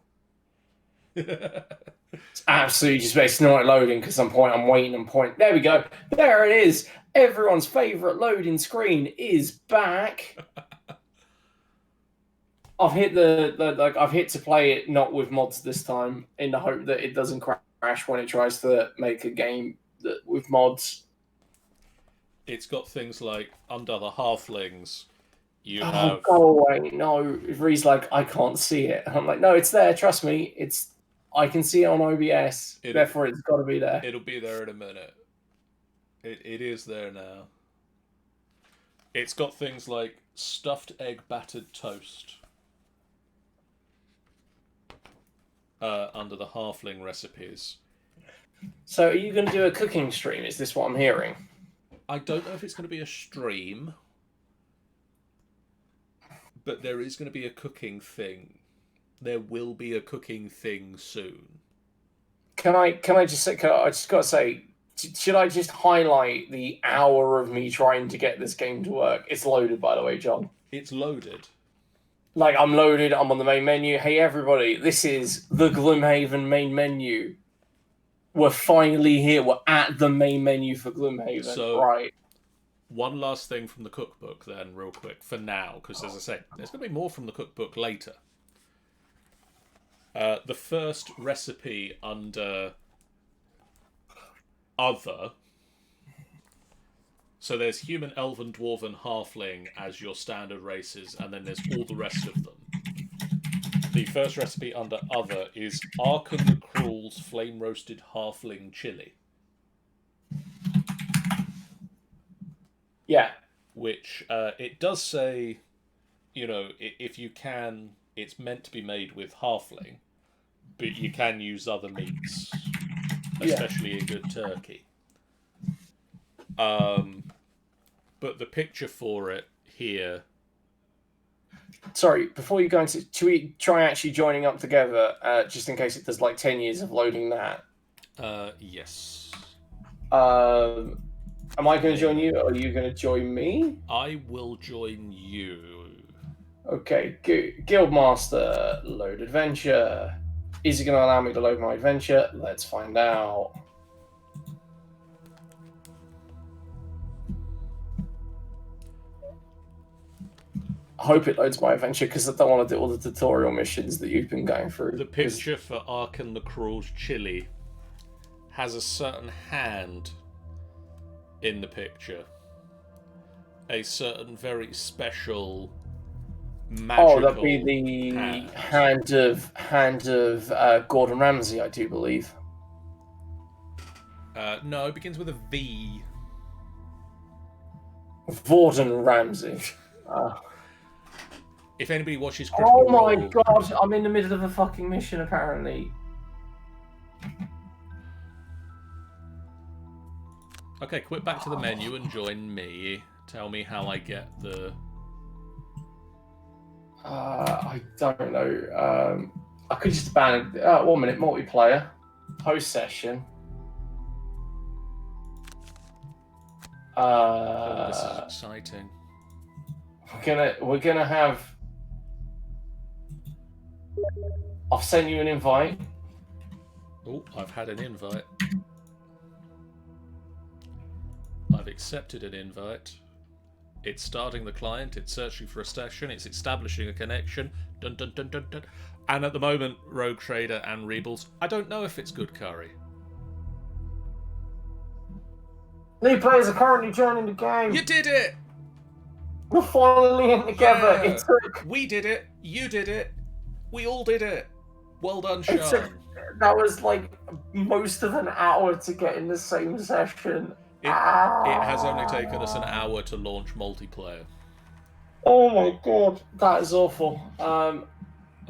It's absolutely just it's not loading because I'm waiting and pointing. There we go. There it is. Everyone's favorite loading screen is back. I've hit I've hit to play it not with mods this time in the hope that it doesn't crash when it tries to make a game with mods.
It's got things like under the halflings.
Oh, go away! No, Ree's like I can't see it. I'm like, no, it's there. Trust me, I can see it on OBS. Therefore, it's got to be there.
It'll be there in a minute. It is there now. It's got things like stuffed egg battered toast. Under the halfling recipes.
So, are you going to do a cooking stream? Is this what I'm hearing?
I don't know if it's going to be a stream, but there is going to be a cooking thing. There will be a cooking thing soon.
Can I just say? I just got to say, should I just highlight the hour of me trying to get this game to work? It's loaded, by the way, John.
It's loaded.
Like, I'm loaded. I'm on the main menu. Hey, everybody! This is the Gloomhaven main menu. We're finally here. We're at the main menu for Gloomhaven.
So,
right.
One last thing from the cookbook, then, real quick, for now, because as I say, there's going to be more from the cookbook later. The first recipe under Other. So there's human, elven, dwarven, halfling as your standard races, and then there's all the rest of them. The first recipe under Other is Arkan the Cruel's flame-roasted halfling chili.
Yeah.
Which, it does say, you know, if you can, it's meant to be made with halfling, but you can use other meats, especially a good turkey. But the picture for it here...
Sorry, before you go into... Should we try actually joining up together, just in case it does like 10 years of loading that?
Yes.
Am I going to join you, or are you going to join me?
I will join you.
Okay, Guildmaster, load adventure. Is it going to allow me to load my adventure? Let's find out. I hope it loads my adventure, because I don't want to do all the tutorial missions that you've been going through.
The picture for Arkan the Cruel's chili has a certain hand in the picture. A certain very special magical
that'd be the hand of Gordon Ramsay, I do believe.
No, it begins with a V.
Gordon Ramsay.
If anybody watches Critical
Oh my
Role,
god, I'm in the middle of a fucking mission apparently.
Okay, quit back to the menu and join me. Tell me how I get the...
I don't know. I could just ban it. 1 minute, multiplayer. Post session.
Oh, this is exciting.
We're gonna have... I've sent you an invite.
Oh, I've had an invite. I've accepted an invite. It's starting the client, it's searching for a session, it's establishing a connection. Dun dun dun dun dun. And at the moment, Rogue Trader and Rebels, I don't know if it's good curry.
New players are currently joining the game.
You did it!
We're finally in together.
Yeah.
It took...
We did it, you did it, we all did it. Well done, Sean.
That was like most of an hour to get in the same session.
It has only taken us an hour to launch multiplayer.
Oh my god, that is awful.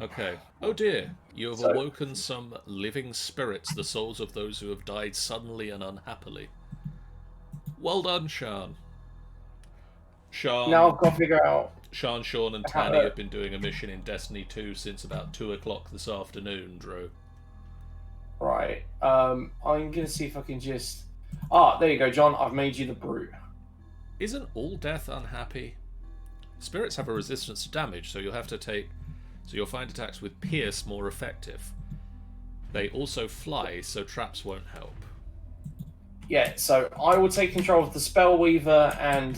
Okay. Oh dear, you have awoken some living spirits, the souls of those who have died suddenly and unhappily. Well done, Sean. Sean.
Now I've got to figure out.
Sean, and Tanny have been doing a mission in Destiny 2 since about 2 o'clock this afternoon, Drew.
Right. I'm gonna see if I can just. Ah, there you go, John. I've made you the brute.
Isn't all death unhappy? Spirits have a resistance to damage, so you'll find attacks with pierce more effective. They also fly, so traps won't help.
Yeah, so I will take control of the Spellweaver and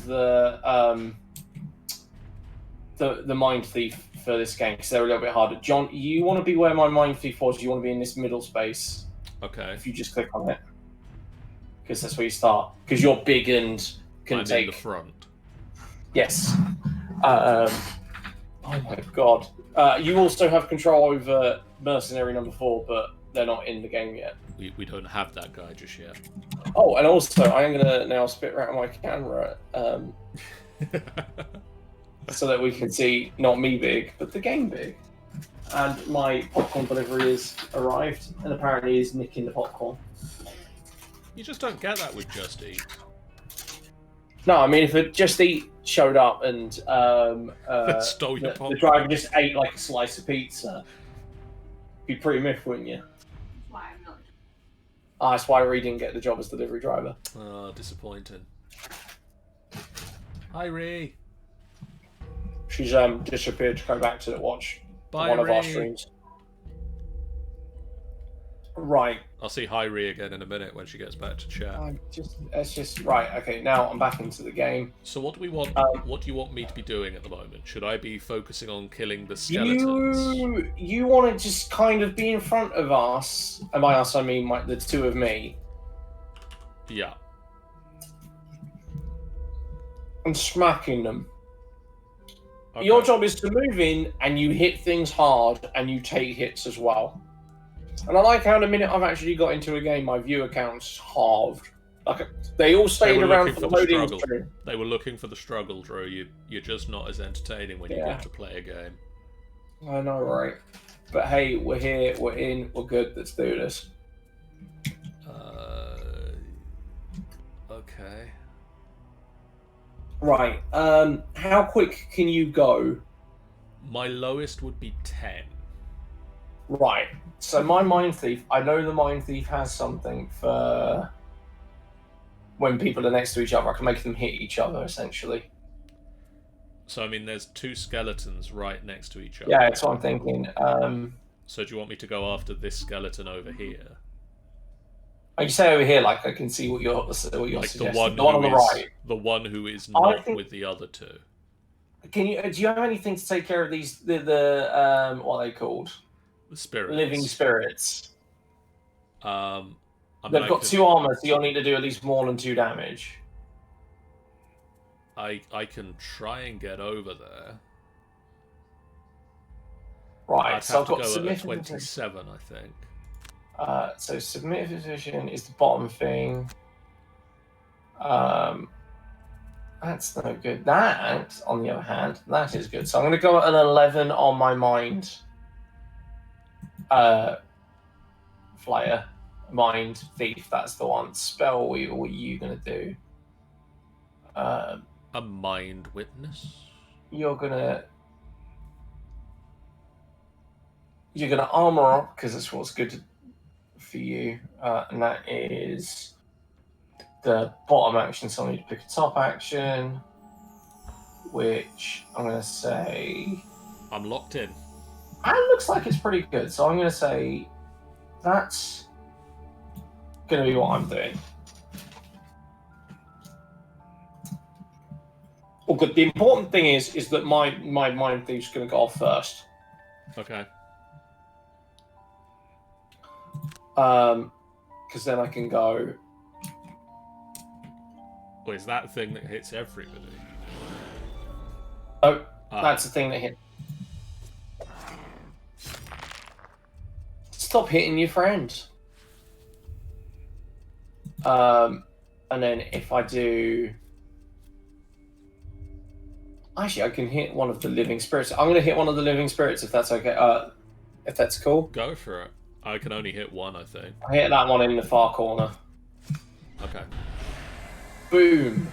the Mind Thief for this game because they're a little bit harder. John, you want to be where my Mind Thief was? You want to be in this middle space?
Okay.
If you just click on it, because that's where you start. Because you're big and can
I'm
take
in the front.
Yes. Oh my god. You also have control over Mercenary number 4, but they're not in the game yet.
We don't have that guy just yet.
Oh, and also, I am going to now spit right on my camera so that we can see not me big, but the game big. And my popcorn delivery has arrived, and apparently is nicking the popcorn.
You just don't get that with Just Eat.
No, I mean, if it Just Eat showed up and
Stole your popcorn.
the driver just ate like a slice of pizza, you'd be pretty miffed, wouldn't you?
Why I'm not.
That's why Ree didn't get the job as delivery driver.
Oh, disappointing. Hi, Ree.
She's disappeared to go back to watch
Bye,
one of our
Ree.
streams. Right.
I'll see Hi, Ree again in a minute when she gets back to chat.
It's just right. Okay, now I'm back into the game.
So what do we want? What do you want me to be doing at the moment? Should I be focusing on killing the skeletons?
You want to just kind of be in front of us, and by us I mean the two of me,
Yeah.
and smacking them.
Okay.
Your job is to move in, and you hit things hard, and you take hits as well. And I like how in a minute I've actually got into a game, my viewer count's halved. Like they all stayed around for the loading screen.
They were looking for the struggle, Drew. You're just not as entertaining when you get to play a game.
I know, right? But hey, we're here, we're in, we're good. Let's do this.
Okay.
Right. How quick can you go?
My lowest would be 10.
Right. So my Mind Thief, I know the Mind Thief has something for when people are next to each other. I can make them hit each other, essentially.
So, I mean, there's two skeletons right next to each other.
Yeah, that's what I'm thinking.
So do you want me to go after this skeleton over here?
You say over here, like I can see what you're suggesting.
The one
on the right.
The one who is not
think...
with the other two.
Can you? Do you have anything to take care of these? The what are they called?
The spirits.
Living spirits.
They've
got 2 armor, so you'll need to do at least more than 2 damage.
I can try and get over there.
Right,
I'd
so
have
I've
to
got
go at
submitted
27, I think.
So submitted position is the bottom thing. That's no good. That, on the other hand, that is good. So I'm going to go at an 11 on my mind. Flyer. Mind Thief, that's the one. Spellweaver, what are you going to do?
A mind witness?
You're gonna armor up because that's what's good for you, and that is the bottom action. So I need to pick a top action, which I'm gonna say
I'm locked in.
it looks like it's pretty good. So I'm gonna say that's gonna be what I'm doing. Well, good. The important thing is that my Mind Thief's going to go off first.
Okay.
Because then I can go.
Well, is that thing that hits everybody?
Oh, that's the thing that hit. Stop hitting your friend. And then if I do. Actually, I can hit one of the living spirits. I'm going to hit one of the living spirits if that's okay. If that's cool.
Go for it. I can only hit one, I think.
I hit that one in the far corner.
Okay.
Boom.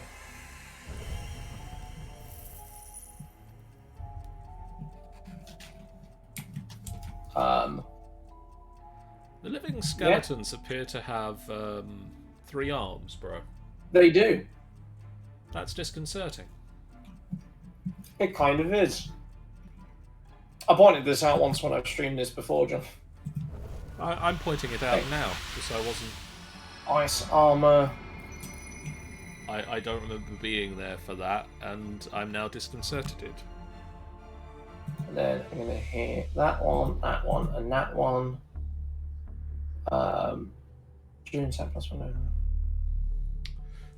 The living skeletons appear to have 3 arms, bro.
They do.
That's disconcerting.
It kind of is. I pointed this out once when I've streamed this before, John.
I'm pointing it out now, because I wasn't...
Ice armor.
I don't remember being there for that, and I'm now disconcerted.
And then I'm going to hit that one, and that one. June 10 plus 1 over.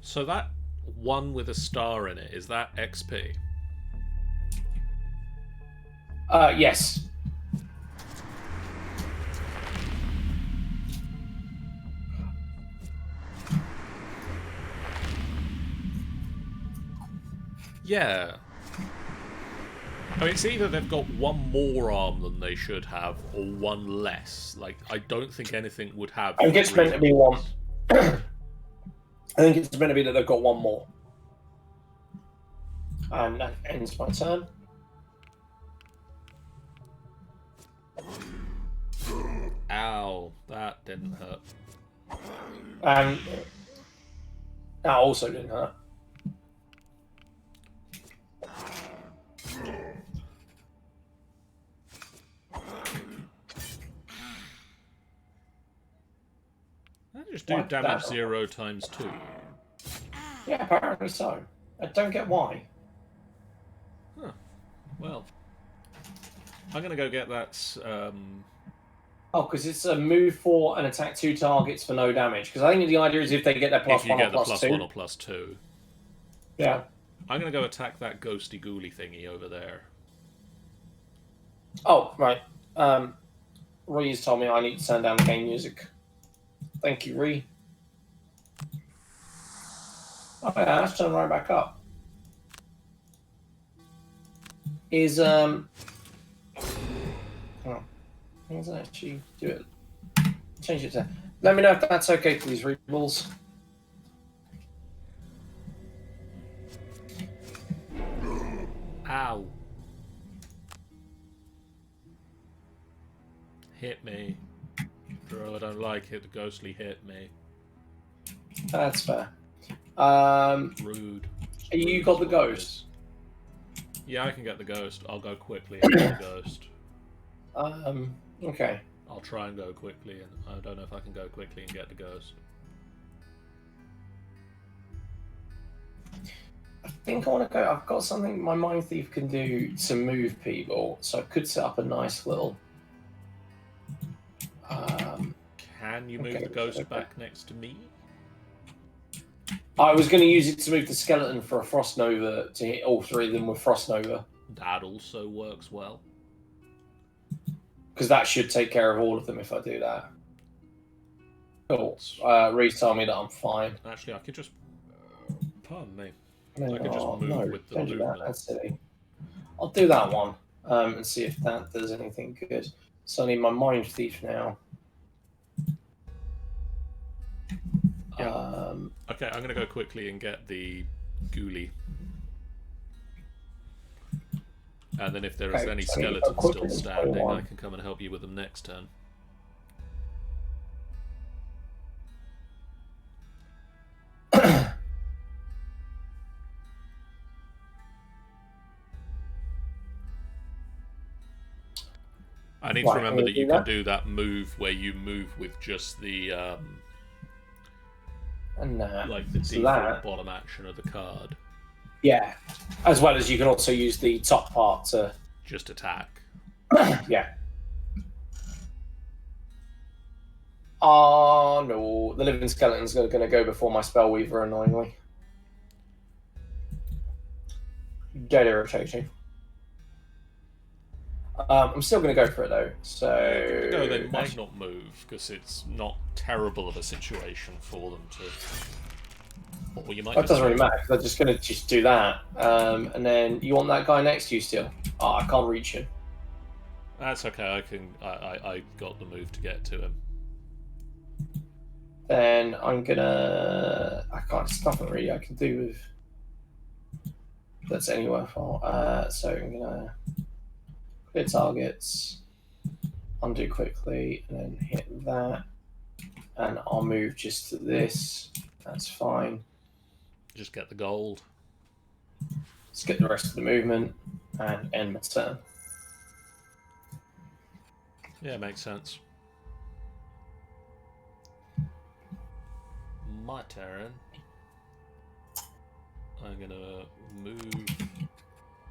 So that one with a star in it, is that XP?
Yes.
Yeah. I mean, it's either they've got one more arm than they should have, or one less. Like, I don't think anything would have...
I think it's meant to be one. I think it's meant to be that they've got one more. And that ends my turn.
Ow, that didn't hurt.
And that also didn't hurt.
That just do
What?
damage
That-
0 times 2.
Yeah, apparently so. I don't get why.
Huh. Well, I'm gonna go get that.
Oh, because it's a move 4 and attack 2 targets for no damage. Because I think the idea is if they get their plus
If you
1 or
get the
plus
plus
2.
1 or plus 2.
Yeah.
I'm gonna go attack that ghosty ghouly thingy over there.
Oh, right. Ree's told me I need to turn down the game music. Thank you, Ree. Oh yeah, let's turn right back up. Is oh, let's actually do it. Change it to. Let me know if that's okay, please, Reebles.
Ow. Hit me. Bro, I don't like it. The ghostly hit me.
That's fair.
Rude.
You
Rude
got the
is what it
ghost.
is. Yeah, I can get the ghost. I'll go quickly and get the ghost.
Okay.
I'll try and go quickly, and I don't know if I can go quickly and get the ghost.
I think I want to go. I've got something my Mind Thief can do to move people, so I could set up a nice little.
Can you move
Okay,
the ghost
okay.
back next to me?
I was going to use it to move the skeleton for a Frost Nova to hit all 3 of them with Frost Nova,
That also works well.
because that should take care of all of them if I do that. Cool. Reese told me that I'm fine.
Actually, I could just... Pardon me.
No,
I could just move
no,
with the
don't do that.
movement.
That's silly. I'll do that one and see if that does anything good. So I need my Mind Thief now.
Yeah. Okay, I'm going to go quickly and get the ghoulie. And then if there is
Okay,
any
so I need to
skeletons
go
still
quickly
standing,
and
I can come and help you with them next turn. I need to
Right,
remember
can
that
you
you
do
can
that?
do that move where you move with just the
And
like the
so
default
that,
bottom action of the card.
yeah, as well as you can also use the top part to,
Just attack.
yeah. Oh no, the living skeleton's going to go before my Spellweaver, annoyingly. Dead irritating. I'm still going to go for it though. So
No, they might not move because it's not terrible of a situation for them to. Or you might.
That
just
doesn't really matter because I'm just going to just do that. And then you want that guy next to you still? Oh, I can't reach him.
That's okay. I can. I got the move to get to him.
Then I'm gonna. I can't. There's nothing really I can do with. That's any worthwhile. So I'm gonna clear targets, undo quickly, and then hit that. And I'll move just to this. That's fine.
Just get the gold.
Let's get the rest of the movement and end my turn.
Yeah, makes sense. My turn. I'm gonna move.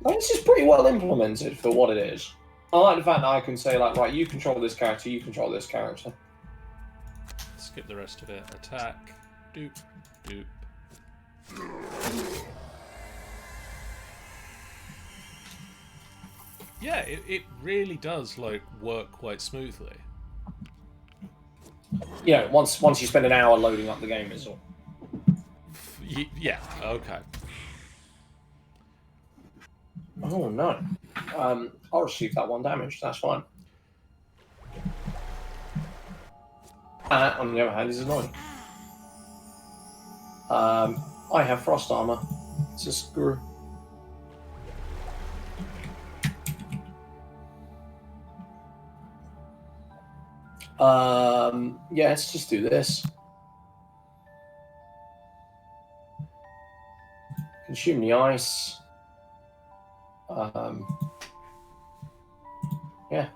This is pretty well implemented for what it is. I like the fact that I can say, like, right, you control this character, you control this character.
Skip the rest of it. Attack. Doop. Doop. Yeah, it really does like work quite smoothly.
Yeah, once you spend an hour loading up the game is all.
Yeah, okay.
Oh no. I'll receive that 1 damage, that's fine. On the other hand, is annoying. I have frost armor. It's a screw. Yeah, let's just do this. Consume the ice. Yeah.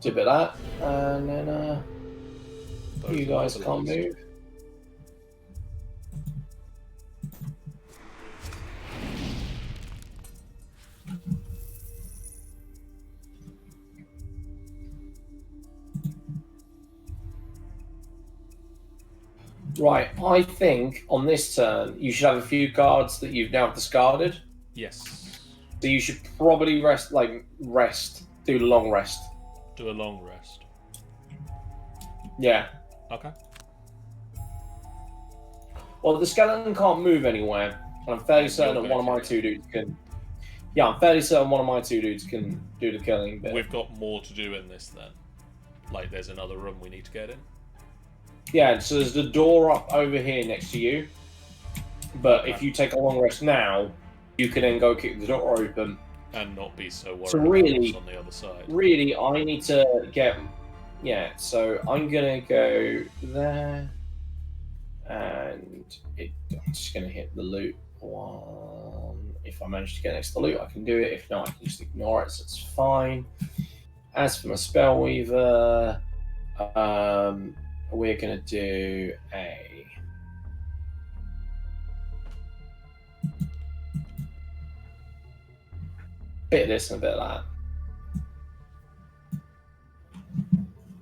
Do a bit of that, and then you guys can't move. Right, I think on this turn you should have a few cards that you've now discarded.
Yes.
So you should probably rest, do a long rest.
Do a long rest.
Yeah.
Okay.
Well, the skeleton can't move anywhere, and I'm fairly certain that one of my 2 dudes can. Yeah, I'm fairly certain one of my 2 dudes can do the killing bit.
We've got more to do in this then. Like, there's another room we need to get in.
Yeah, so there's the door up over here next to you. But if you take a long rest now, you can then go kick the door open.
And not be so worried
So really,
about what's on the other side.
Really, I need to get... Yeah, so I'm going to go there. And I'm just going to hit the loot one. If I manage to get next to the loot, I can do it. If not, I can just ignore it, so it's fine. As for my Spellweaver... we're going to do a... bit of this and a bit of that.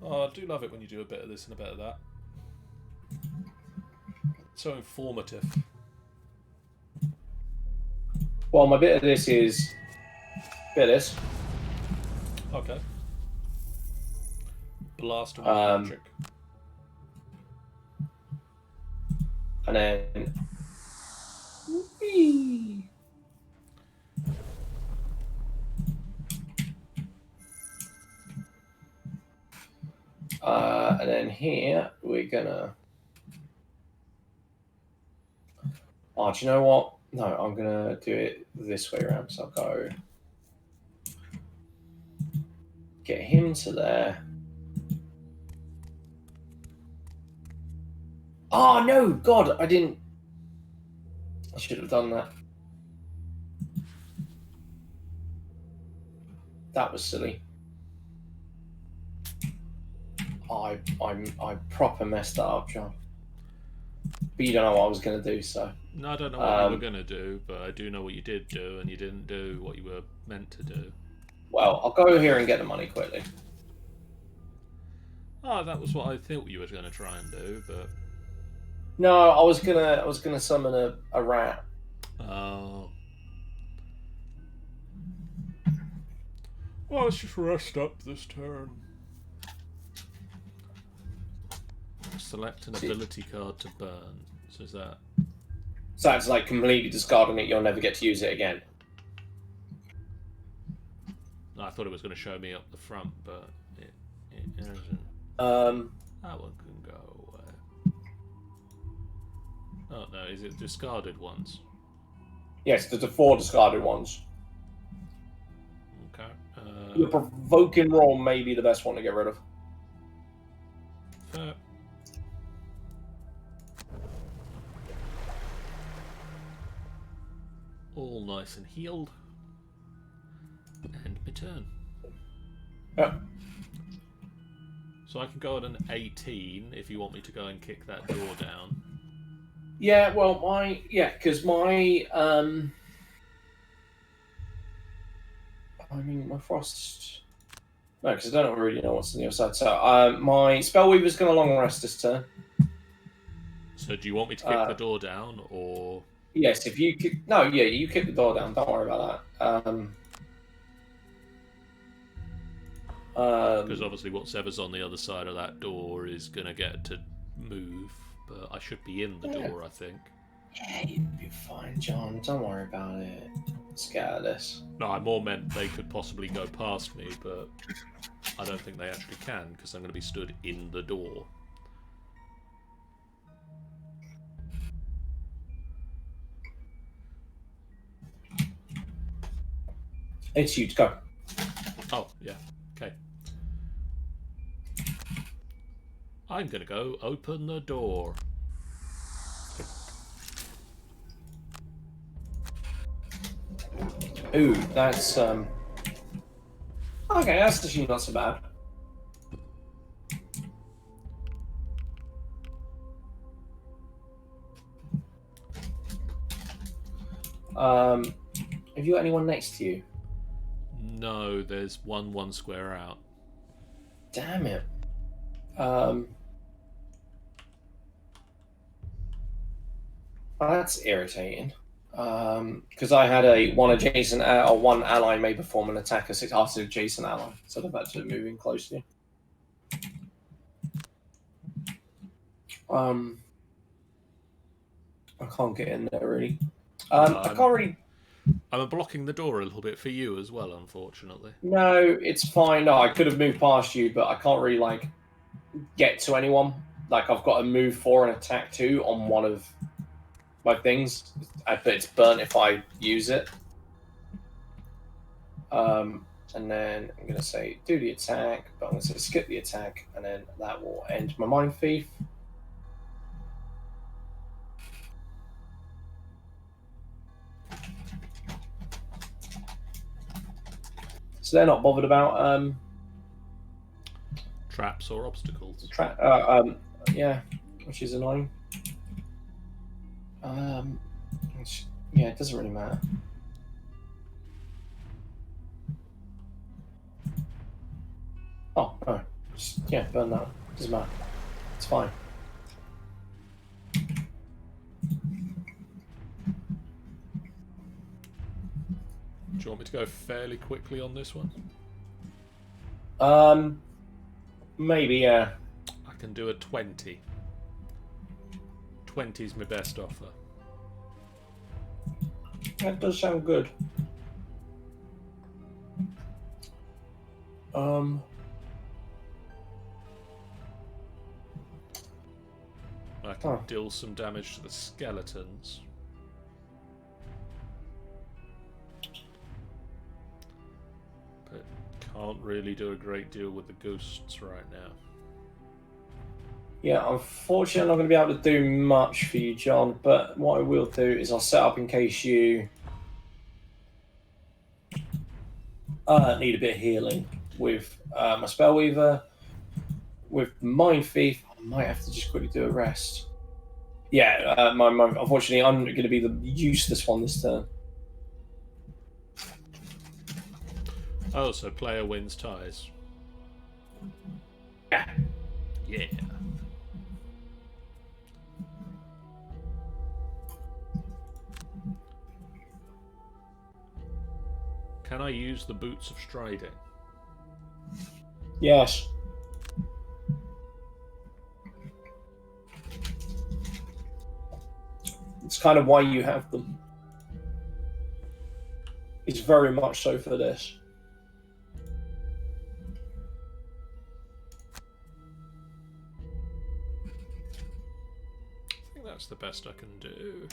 Oh, I do love it when you do a bit of this and a bit of that. So informative.
Well, my bit of this is... bit of this.
Okay. Blast with magic.
And then... Whee! And then here, we're gonna... Oh, do you know what? No, I'm gonna do it this way around. So I'll go... get him to there. Oh, no! God, I didn't... I should have done that. That was silly. I proper messed that up, John. But you don't know what I was going to do, so...
No, I don't know what you were going to do, but I do know what you did do, and you didn't do what you were meant to do.
Well, I'll go here and get the money quickly.
Oh, that was what I thought you were going to try and do, but...
No, I was gonna summon a rat.
Oh. Well, let's just rest up this turn. Select an ability card to burn. So is that...
So that's like completely discarding it, you'll never get to use it again.
I thought it was going to show me up the front, but it isn't. That one can go away. Oh no, is it discarded ones?
Yes, there's the 4 discarded ones.
Okay.
Your provoking roll may be the best one to get rid of.
Fair. All nice and healed. And my turn.
Yeah.
So I can go at an 18 if you want me to go and kick that door down.
Yeah, well, because my my frost. No, because I don't really know what's on the other side. So, my Spellweaver's going to long rest this turn.
So do you want me to kick the door down, or?
Yes, if you kick... No, yeah, you kick the door down. Don't worry about that.
Because obviously whatever's on the other side of that door is going to get to move, but I should be in the door, I think.
Yeah, you'd be fine, John. Don't worry about it. Let's get out of this.
No, I more meant they could possibly go past me, but I don't think they actually can, because I'm going to be stood in the door.
It's you to go.
Oh, yeah. Okay. I'm going to go open the door.
Ooh, that's okay, that's actually not so bad. Have you got anyone next to you?
No, there's one square out.
Damn it. That's irritating. Because I had one adjacent or one ally may perform an attack after adjacent ally, so they've actually moving close to you. I can't get in there really. I can't really.
I'm blocking the door a little bit for you as well, unfortunately.
No, it's fine. No, I could have moved past you, but I can't really like get to anyone. Like I've got to move 4 and attack 2 on one of my things, but it's burnt if I use it. And then I'm going to say do the attack, but I'm going to say skip the attack, and then that will end my Mind Thief. So they're not bothered about
traps or obstacles.
Yeah, which is annoying. Yeah, it doesn't really matter. Oh no, yeah, burn that. Doesn't matter. It's fine.
Do you want me to go fairly quickly on this one?
Maybe, yeah.
I can do a 20. 20 is my best offer.
That does sound good.
I can deal some damage to the skeletons. But can't really do a great deal with the ghosts right now.
Yeah, unfortunately I'm not going to be able to do much for you, John, but what I will do is I'll set up in case you need a bit of healing with my Spellweaver. With Mind Thief, I might have to just quickly do a rest. Yeah, unfortunately I'm going to be the useless one this turn.
Oh, so player wins ties.
Yeah.
Yeah. Can I use the Boots of Striding?
Yes. It's kind of why you have them. It's very much so for this.
I think that's the best I can do.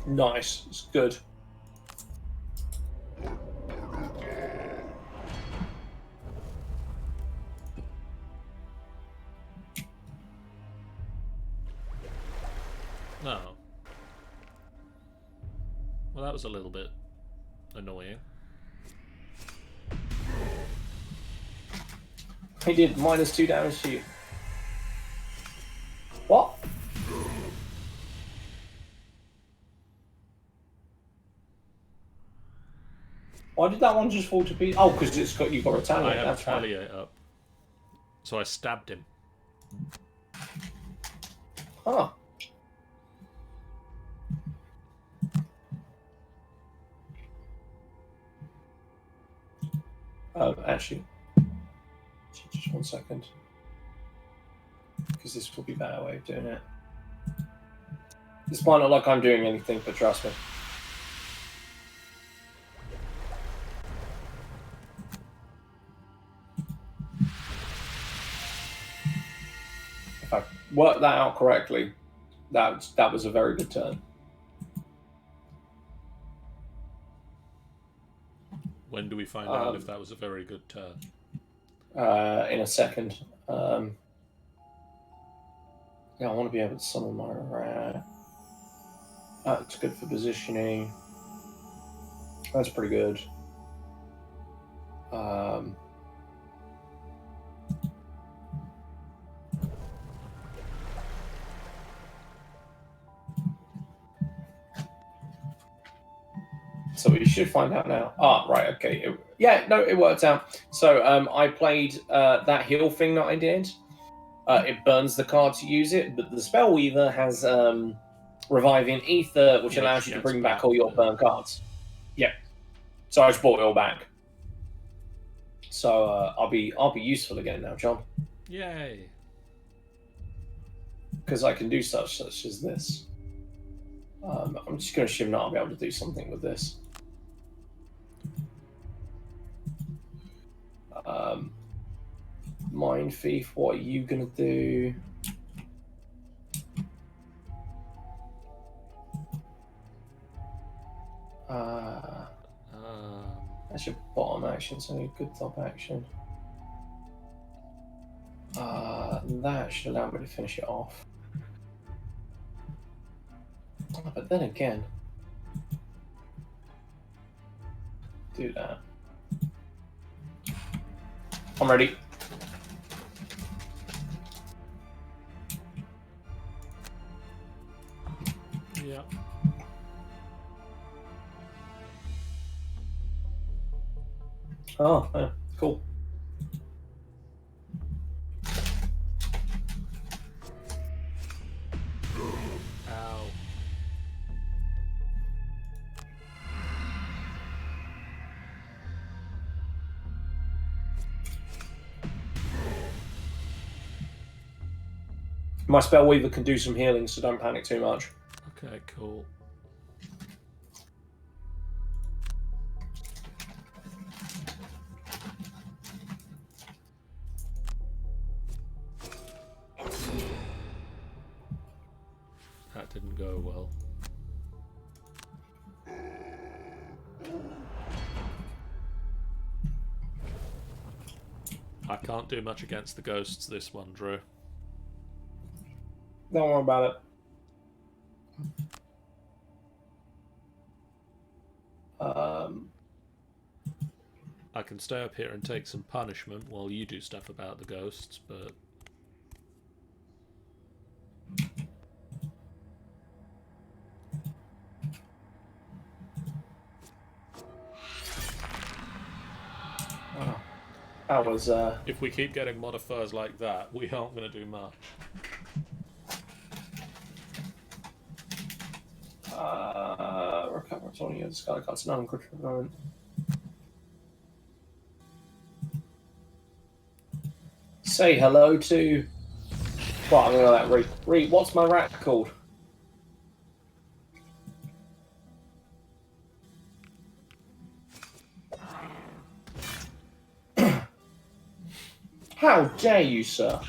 Nice. It's good.
No. Well, that was a little bit annoying.
He did -2 damage to you. What? Why did that one just fall to pieces? Oh, because you've got retaliate.
I have
That's fine.
retaliate up. So I stabbed him.
Huh. Actually, just 1 second. Because this will be a better way of doing it. This might not look like I'm doing anything, but trust me. If I worked that out correctly, that was a very good turn.
When do we find out if that was a very good turn?
In a second. Yeah, I want to be able to summon my rat. That's good for positioning. That's pretty good. So we should find out now. Right, okay. It worked out. So I played that heal thing that I did. It burns the card to use it, but the Spellweaver has Reviving Ether, which allows you to bring back all your burn cards. Yeah. So I just brought it all back. So I'll be useful again now, John.
Yay!
Because I can do such as this. I'm just going to assume that I'll be able to do something with this. Mind Thief, what are you going to do? That's your bottom action, so a good top action. That should allow me to finish it off. But then again, do that. I'm ready.
Yeah.
Oh, yeah, cool.
Ow.
My Spellweaver can do some healing, so don't panic too much.
Okay, cool. That didn't go well. I can't do much against the ghosts this one, Drew.
Don't worry about it.
I can stay up here and take some punishment while you do stuff about the ghosts, but...
Oh, that was...
If we keep getting modifiers like that, we aren't going to do much.
Recover it's only a Sky Cards non-encrypted moment. Say hello to... Well, I'm going to let Reed, what's my rat called? How dare you, sir?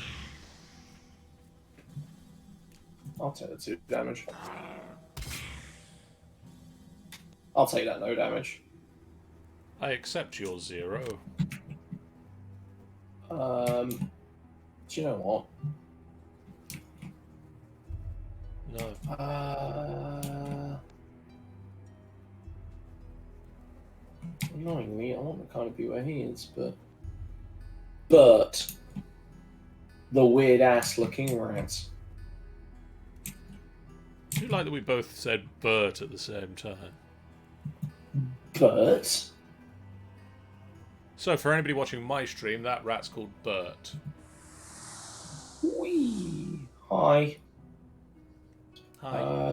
I'll take the 2 damage. I'll take that no damage.
I accept your 0.
Do you know what?
No.
Annoyingly, I want to kind of be where he is, but the weird ass looking rats.
I do like that we both said Bert at the same time.
But
So, for anybody watching my stream, that rat's called Bert.
wee. Hi.
Hi.